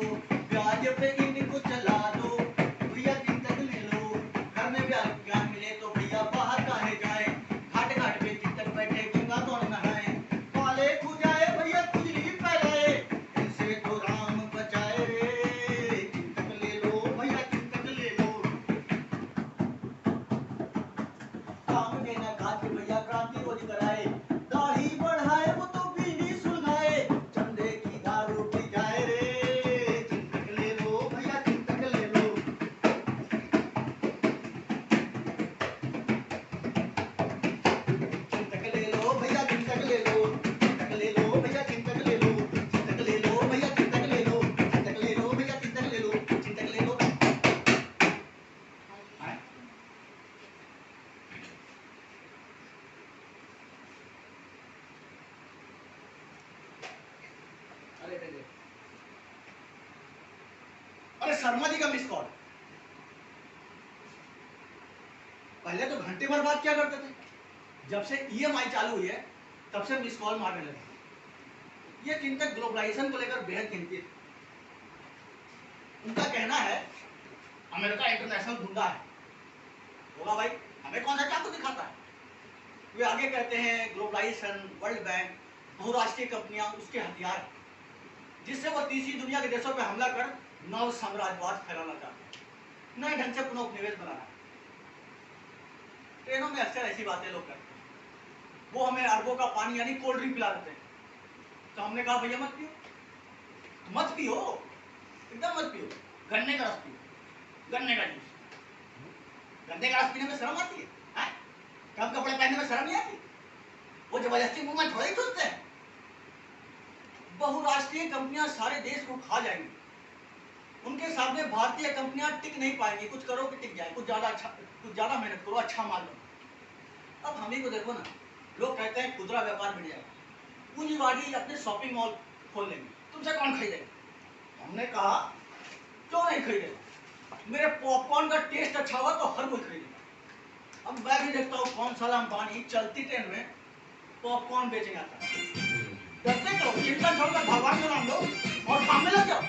ब्याज पे इनको चला दो भैया, चिंतक ले लो। घर में ज्ञान मिले तो भैया बाहर काहे जाए, घाट घाट पे चिंतक बैठे गंगा कौन नहाए, पाले खुजाए भैया खुजली फैलाए, इनसे तो राम बचाए। चिंतक ले लो भैया, चिंतक ले लो। अरे शर्मा जी का मिस कॉल। पहले तो घंटे भर बात क्या करते थे, जब से ईएमआई चालू हुई है तब से मिस कॉल मारने लगे। ये चिंतक ग्लोबलाइजेशन को लेकर बेहद चिंतित। उनका कहना है अमेरिका इंटरनेशनल गुंडा है। होगा भाई, हमें कौन सा चाकू दिखाता है। वे आगे कहते हैं ग्लोबलाइजेशन, वर्ल्ड बैंक, बहुराष्ट्रीय कंपनियां उसके हथियार हैं, जिससे वो तीसरी दुनिया के देशों पर हमला कर नव साम्राज्यवाद फैलाना चाहते हैं, नए ढंग से पुनः उपनिवेश बनाना है। ट्रेनों में अक्सर ऐसी बातें लोग करते हैं। वो हमें अरबों का पानी यानी कोल्ड ड्रिंक पिला देते हैं, तो हमने कहा भैया मत पियो, मत पियो, एकदम मत पियो। गन्ने का रस पियो, गन्ने का जूस। गन्ने का रस पीने में शर्म आती है? कम कपड़े पहनने में शर्म नहीं आती? वो जबरदस्ती मुंह में थोड़े ही घुसते हैं। बहुराष्ट्रीय कंपनियां सारे देश को खा जाएंगी, उनके सामने भारतीय कंपनियां टिक नहीं पाएंगी। कुछ करो कि टिक जाए, कुछ ज्यादा मेहनत करो, अच्छा माल लो। अब हम ही को देखो ना, लोग कहते हैं खुदरा व्यापार बढ़ जाएगा, पूंजीवादी अपने शॉपिंग मॉल खोल लेंगे, तुमसे कौन खरीदेगा। हमने कहा क्यों नहीं खरीदेगा, मेरे पॉपकॉर्न का टेस्ट अच्छा हुआ तो हर कोई खरीदेगा। अब मैं भी देखता हूँ कौन सा अंबानी चलती ट्रेन में पॉपकॉर्न बेचने आता है। डरते करो, चिंता छोड़कर भगवान का नाम लो और काम में लग जाओ।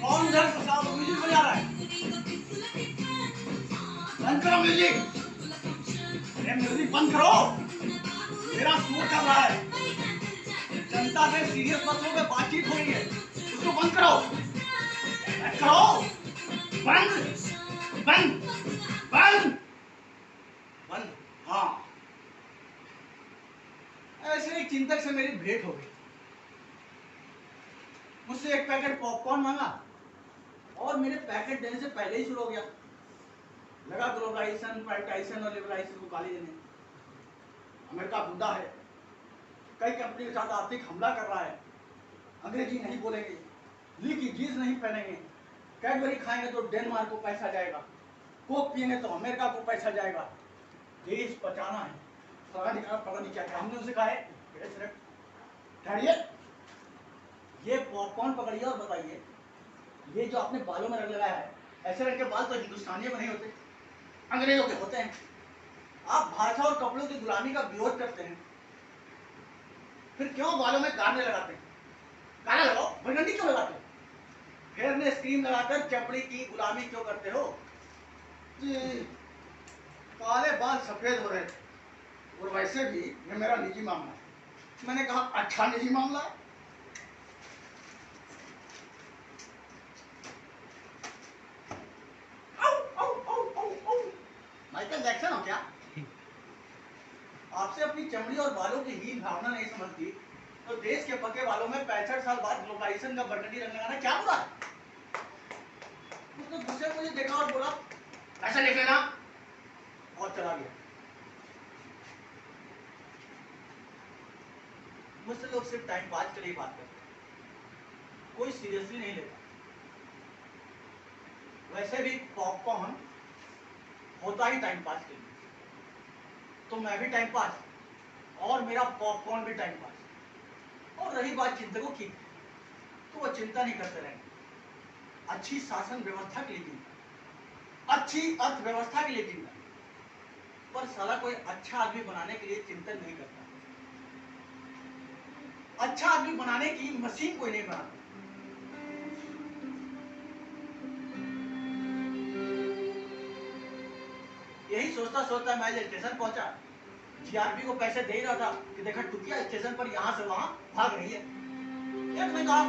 कौन उधर म्यूजिक बजा रहा है? बंद करो म्यूजिक, अरे म्यूजिक बंद करो, मेरा शूट कर रहा है। जनता से सीरियस मसलों पे बातचीत हो रही है, उसको बंद करो, करो, बंद बंद बंद बंद। हाँ, ऐसे एक चिंतक से मेरी भेंट हो गई। मुझसे एक पैकेट पॉपकॉर्न मांगा और मेरे पैकेट देने से पहले ही शुरू हो गया। लगा ग्लोबलाइजेशन, प्राइवेटाइजेशन और लिबरलाइजेशन को गाली देने। अमेरिका बुद्धा है, कई कंपनी के साथ आर्थिक हमला कर रहा है, अंग्रेजी नहीं बोलेंगे, ली की जीन्स नहीं पहनेंगे, कैडबरी खाएंगे तो डेनमार्क को पैसा जाएगा, कोक पिएंगे तो अमेरिका को पैसा जाएगा, देश बचाना है। पता नहीं क्या क्या हमने उसे कहा है। ठहरिए, ये पॉपकॉर्न पकड़िए और बताइए, ये जो आपने बालों में रंग लगाया है, ऐसे रंग के बाल तो हिंदुस्तानियों में नहीं होते, अंग्रेजों के होते हैं। आप भाषा और कपड़ों की गुलामी का विरोध करते हैं, फिर क्यों बालों में गाने लगाते हैं? गाना लगाओ, बरगंडी क्यों लगाते हो? फेयरनेस क्रीम लगाकर चमड़ी की गुलामी क्यों करते हो? जी, काले बाल सफेद हो रहे थे, और वैसे भी ये मेरा निजी मामला है। मैंने कहा अच्छा निजी मामला है। माइकल जैक्सन हो क्या? आपसे अपनी चमड़ी और बालों की हीन भावना नहीं समझती तो देश के पके बालों में 65 साल बाद ग्लोबलाइजेशन का बरगंडी रंग लगाना क्या बुरा है? उसने गुस्से मुझे देखा और बोला ऐसा लिख लेना, और चला गया। मुझसे लोग सिर्फ टाइम पास के लिए बात करते हैं, कोई सीरियसली नहीं लेता। वैसे भी पॉपकॉर्न होता ही टाइम पास के लिए, तो मैं भी टाइम पास और मेरा पॉपकॉर्न भी टाइम पास। और रही बात चिंतकों की, तो वो चिंता नहीं करते रहेंगे। अच्छी शासन व्यवस्था के लिए चिंता, अच्छी अर्थव्यवस्था के लिए चिंता, पर साला कोई अच्छा आदमी बनाने के लिए चिंतन नहीं करता। अच्छा आदमी बनाने की मशीन कोई नहीं बनाता। यही सोचता सोचता मैं स्टेशन पहुंचा, जीआरपी को पैसे दे रहा था कि देखा टुकिया स्टेशन पर यहां से वहां भाग रही है। एक ने कहा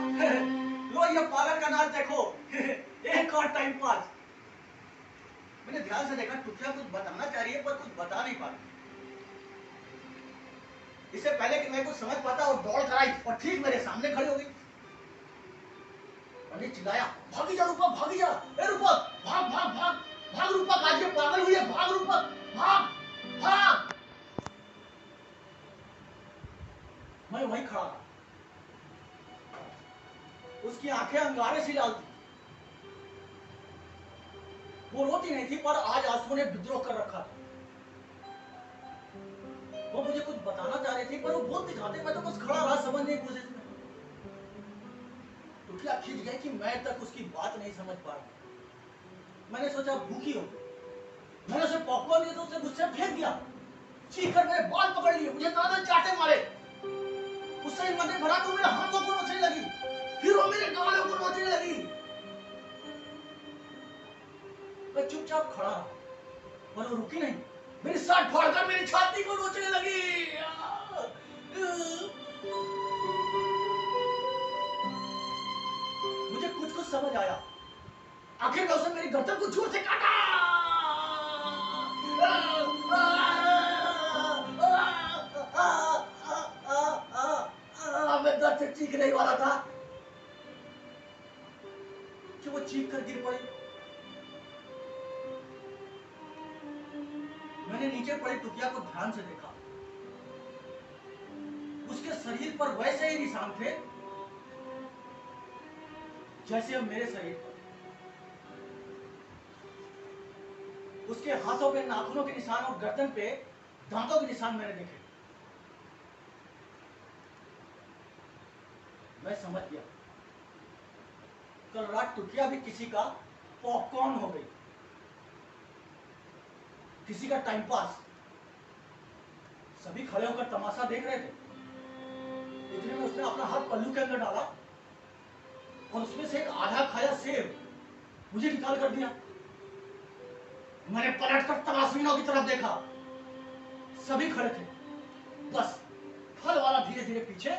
लो ये पागल का नाच देखो, एक और टाइम पास। मैंने ध्यान से देखा, टुकिया कुछ बताना चाह रही है पर कुछ बता नहीं पा रही। इससे पहले कि मैं कुछ समझ पाता और दौड़ कर आई और ठीक मेरे सामने खड़ी हो गई। मैंने चिल्लाया, भागी जा रूपक, भागी जा, ए रूपक, भाग भाग भाग भाग रूपक, आज ये पागल हुई है, भाग रूपक, भाग भाग। मैं वहीं खड़ा था, उसकी आंखें अंगारे से लाल थी। वो रोती नहीं थी पर आज आंसू ने विद्रोह कर रखा था। वो मुझे कुछ बताना चाह रही थी पर वो बहुत दिखाते, मैं तो बस खड़ा रहा समझने की कोशिश में। तो क्या खींच गई कि मैं तक उसकी बात नहीं समझ पा रहा। मैंने सोचा भूखी हो, मैंने उसे पॉपकॉर्न दिया तो उसे गुस्से में फेंक दिया। चीख कर मेरे बाल पकड़ लिए, मुझे दादा चाटे मारे। उससे हिम्मत भरा तो मेरे हाथों को नोचने लगी, फिर वो मेरे गालों को नोचने लगी। मैं चुपचाप खड़ा रहा पर वो रुकी नहीं, मेरी शर्ट फाड़कर मेरी छाती को नोचने लगी। मुझे कुछ कुछ समझ आया। आखिर में उसने मेरी गर्दन को जोर से काटा। मैं दर्द से चीख नहीं वाला था कि वो चीख कर गिर पड़ी। मैंने नीचे पड़ी टुकिया को ध्यान से देखा। उसके शरीर पर वैसे ही निशान थे जैसे अब मेरे शरीर पर। उसके हाथों पे नाखूनों के निशान और गर्दन पे दांतों के निशान मैंने देखे। मैं समझ गया कल रात टुकिया भी किसी का पॉपकॉर्न हो गई, किसी का टाइम पास। सभी खड़े होकर तमाशा देख रहे थे। इतने में उसने अपना हाथ पल्लू के अंदर डाला और उसमें से एक आधा खाया सेब मुझे निकाल कर दिया। मैंने पलटकर तमाशबीनों की तरफ देखा, सभी खड़े थे। बस फल वाला धीरे धीरे पीछे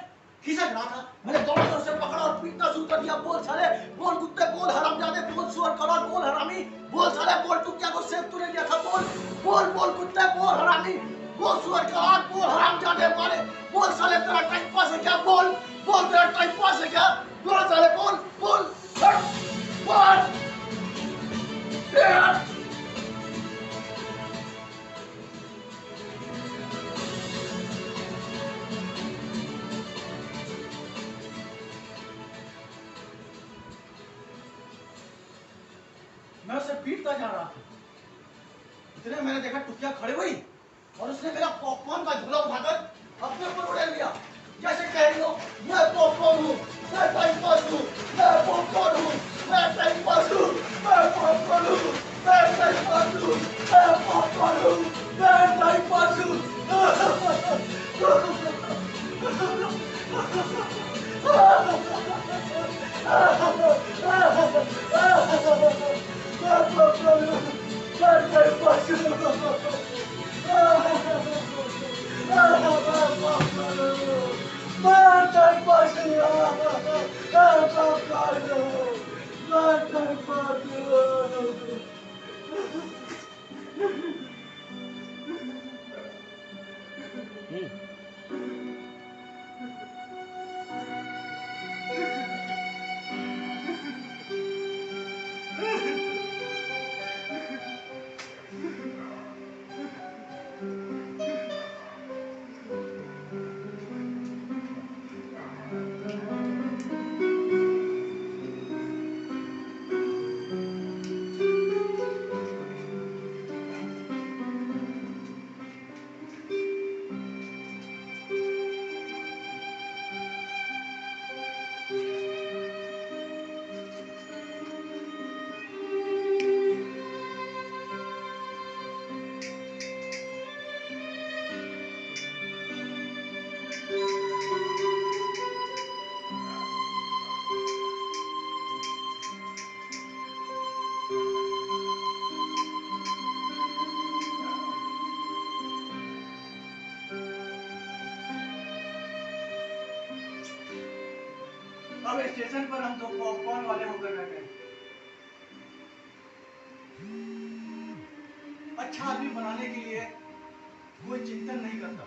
खिसक रहा था। मैंने दौड़कर उसे पकड़ा और पीटना शुरू कर दिया। बोल साले, बोल कुत्ते, बोल हरामजादे, बोल सुअर कलर, बोल हरामी, बोल साले, बोल टुकिया को सेब तूने लिया था, बोल बोल बोल कुत्ते, बोल हरामी, बोल सुअर कलर, बोल हरामजादे मारे, बोल साले तेरा टाइम पास है क्या, बोल बोल तेरा टाइम पास है क्या, बोल साले, बोल बोल बोल। मैं उसे पीटता जा रहा था। इतने मैंने देखा टुकिया खड़ी हुई और उसने मेरा पॉपकॉर्न का झोला उठाकर अपने ऊपर उड़ेल लिया। जैसे कह रही हो मैं पॉपकॉर्न हूँ, मैं टाइम पास हूँ, मैं पॉपकॉर्न हूँ, मैं टाइम पास हूँ, मैं पॉपकॉर्न हूँ, मैं टाइम पास हूँ, मैं पॉपकॉर्न हूँ, मैं टाइम पास हूँ। अब स्टेशन पर हम दो पॉपकॉर्न वाले होकर बैठे हैं। अच्छा आदमी बनाने के लिए कोई चिंतन नहीं करता।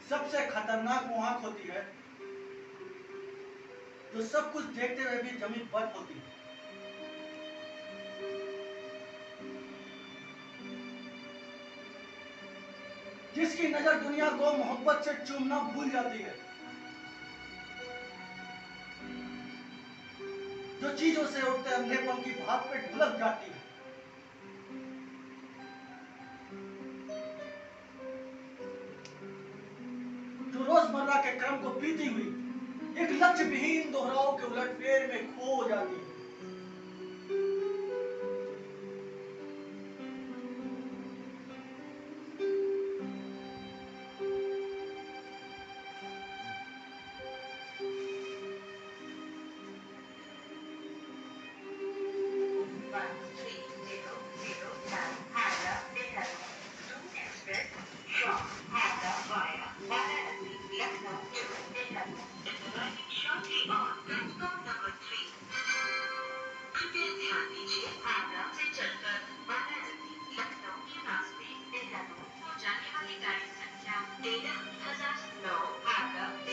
सबसे खतरनाक वो आंख होती है जो सब कुछ देखते हुए भी जमीन पर होती है। जिसकी नजर दुनिया को मोहब्बत से चूमना भूल जाती है, जो चीजों से उठते अंधेपन की भाप पे ढुलक जाती है। रोजमर्रा के क्रम को पीती हुई एक लक्ष्य विहीन दोहराव के उलटफेर में खो जाती है।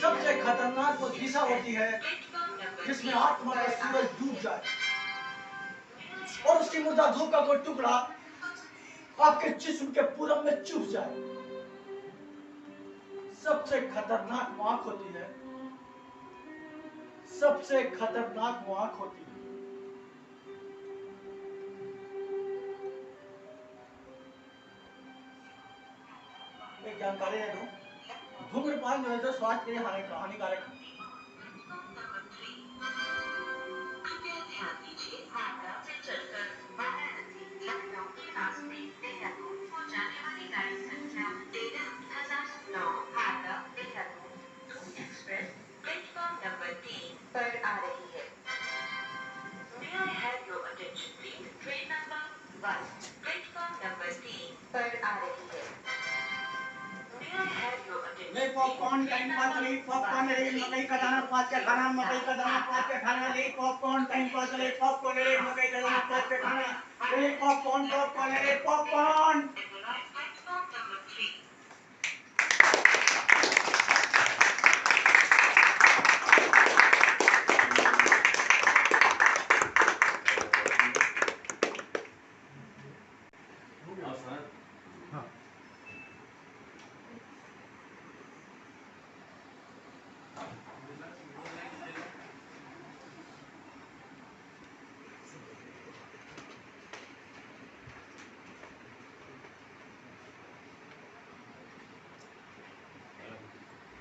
सबसे खतरनाक वो दिशा होती है जिसमें आत्मा का सूरज डूब जाए और उसकी मुर्दा धूप का कोई टुकड़ा आपके जिस्म के पूरब में चुभ जाए। सबसे खतरनाक वो आंख होती है, सबसे खतरनाक वो आंख होती है। एक जानकारी दे दूं, धूम्रपान जो है तो स्वास्थ्य के लिए हानिकारक है। पॉपकॉर्न टाइम पास ले, पॉपकॉर्न ले, मकई का दाना पास के खाना, मकई का दाना पास के खाना ले, पॉपकॉर्न टाइम पास ले, पॉपकॉर्न ले, मकई का दाना पास के खाना ले, पॉपकॉर्न पॉपकॉर्न ले, पॉपकॉर्न।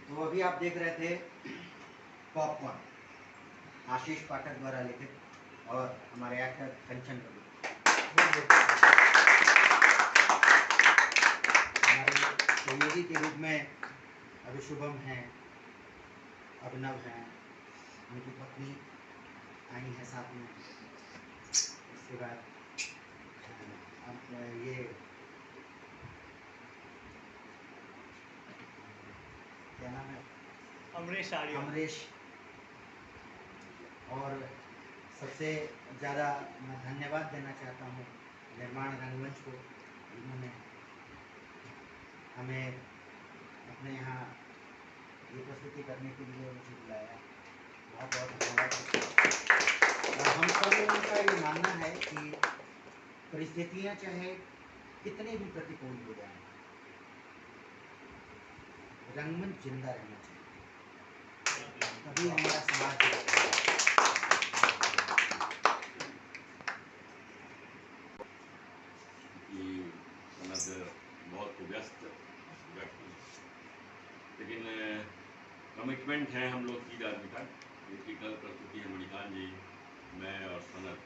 तो अभी आप देख रहे थे पॉपकॉर्न, आशीष पाठक द्वारा लिखित और हमारे एक्टर कंचन हमारे सहयोगी के रूप में अभी शुभम हैं, अभिनव हैं, उनकी पत्नी आई है साथ में। इसके बाद ये क्या नाम है, अमरीश। और सबसे ज़्यादा मैं धन्यवाद देना चाहता हूँ निर्माण रंगमंच को, इन्होंने हमें अपने यहाँ ये प्रस्तुति करने के लिए मुझे बुलाया। बहुत बहुत धन्यवाद। और हम सब लोगों का ये मानना है कि परिस्थितियाँ चाहे कितने भी प्रतिकूल हो जाएं, रंगमंच जिंदा रहना चाहिए, तभी हमारा समाज कि सनद बहुत व्यस्त व्यक्ति, लेकिन कमिटमेंट है हम लोग 3 आदमी का, क्योंकि कल प्रस्तुति है मणिकांत जी, मैं और सनद,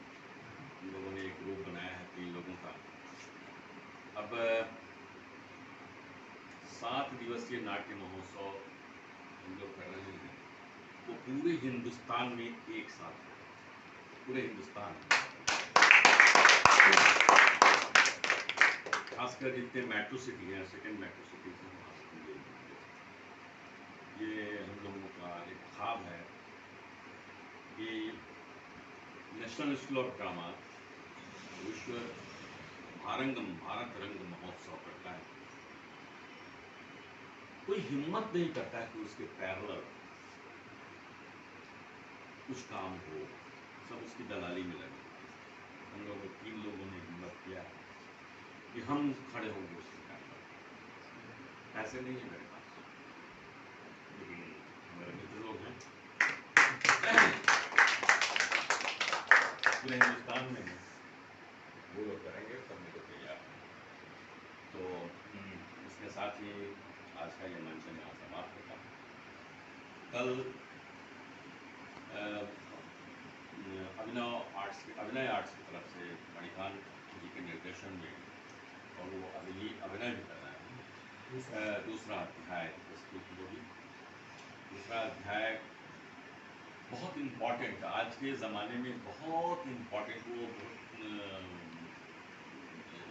हम लोगों ने एक ग्रुप बनाया है 3 लोगों का। अब 7 दिवसीय नाट्य महोत्सव हम लोग कर रहे हैं, वो पूरे हिंदुस्तान में एक साथ है, पूरे हिंदुस्तान में, खासकर जितने मेट्रो सिटी हैं, सेकेंड मेट्रो सिटी से ये हम लोगों का एक ख्वाब है कि नेशनल स्कूल ऑफ ड्रामा विश्व भारत रंग महोत्सव करता है। कोई हिम्मत नहीं करता है कि उसके पैरेलल कुछ काम हो, सब उसकी दलाली में लगे। हम लोग 3 लोगों ने हिम्मत किया कि हम खड़े होंगे उसके पैरेलल। पैसे नहीं है मेरे पास, लेकिन हमारे मित्र लोग हैं पूरे हिंदुस्तान में हैं, वो लोग करेंगे, करने को तैयार हैं। तो इसके साथ ही आज का ये मंचन यहाँ समाप्त होता है। कल अभिनय आर्ट्स की तरफ से मणिकांत जी के निर्देशन में, और वो अभिनय भी कर रहे हैं, दूसरा अध्याय प्रस्तुत होगी। दूसरा अध्याय बहुत इम्पॉर्टेंट, आज के ज़माने में बहुत इम्पॉर्टेंट, वो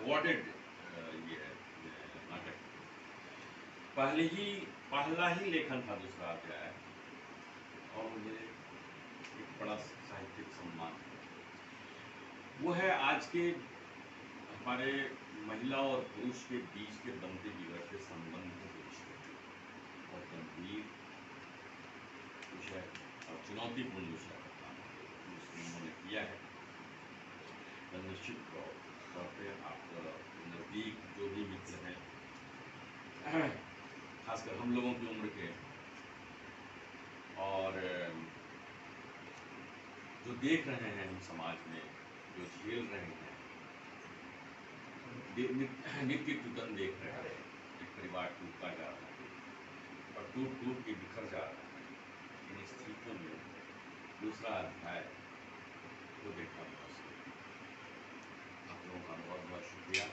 अवॉर्डेड ये है नाटक। पहला ही लेखन था दूसरा अध्याय, और मुझे एक बड़ा साहित्यिक सम्मान वो है आज के हमारे महिला और पुरुष के बीच के बनते बिगड़ते संबंध के विषय, और गंभीर विषय और चुनौतीपूर्ण विषय उन्होंने किया है। तो निश्चित तौर पे आपका नज़दीक जो भी मित्र हैं, खासकर हम लोगों की उम्र के, और जो देख रहे हैं हम समाज में, जो झेल रहे हैं, नित्य टूटन देख रहे हैं, एक परिवार टूटता जा रहा है और टूट टूट के बिखर जा रहा है। इन स्थितियों में दूसरा अध्याय को देखना बहुत जरूरी है। आप लोगों का बहुत बहुत शुक्रिया।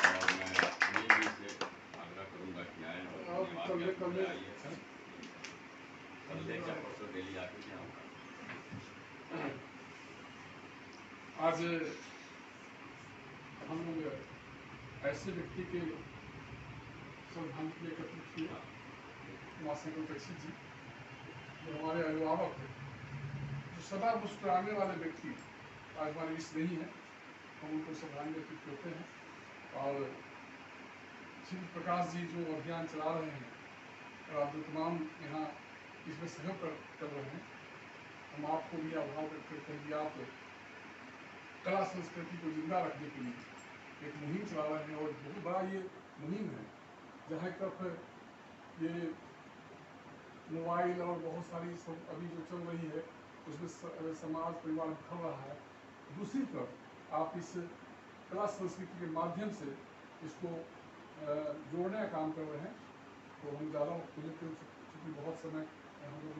और मैं ये भी से आग्रह करूँगा कि आए और आइए, कल ले क्या परसों डेली आके क्या होगा। आज हम लोग ऐसे व्यक्ति के श्रद्धांजलि के लिए एकत्रित किया, मास्टर कौशिक जी, जो हमारे अभिभावक थे, जो सदा मुस्कुराने वाले व्यक्ति आज हमारे बीच नहीं है, हम उनको श्रद्धांजलि अर्पित करते हैं। और श्री प्रकाश जी जो अभियान चला रहे हैं, और जो तमाम यहाँ इसमें सहयोग कर रहे हैं, हम आपको भी आभार व्यक्त करते हैं कि आप कला संस्कृति को जिंदा रखने के लिए एक मुहिम चला रहे हैं। और बहुत बड़ा ये मुहिम है, जहाँ एक तरफ ये मोबाइल और बहुत सारी अभी जो चल रही है उसमें समाज परिवार बिखर रहा है, दूसरी तरफ आप इस कला संस्कृति के माध्यम से इसको जोड़ने का काम कर रहे हैं। तो हम ज़्यादा चूँकि बहुत समय हम लोग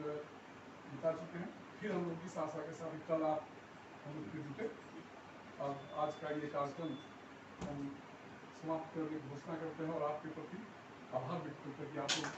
बिता चुके हैं, फिर हम लोग इस आशा के साथ कल आप हम लोग फिर जुटे। और आज का ये कार्यक्रम हम समाप्त करने की घोषणा करते हैं और आपके प्रति आभार व्यक्त करते हैं कि आप लोग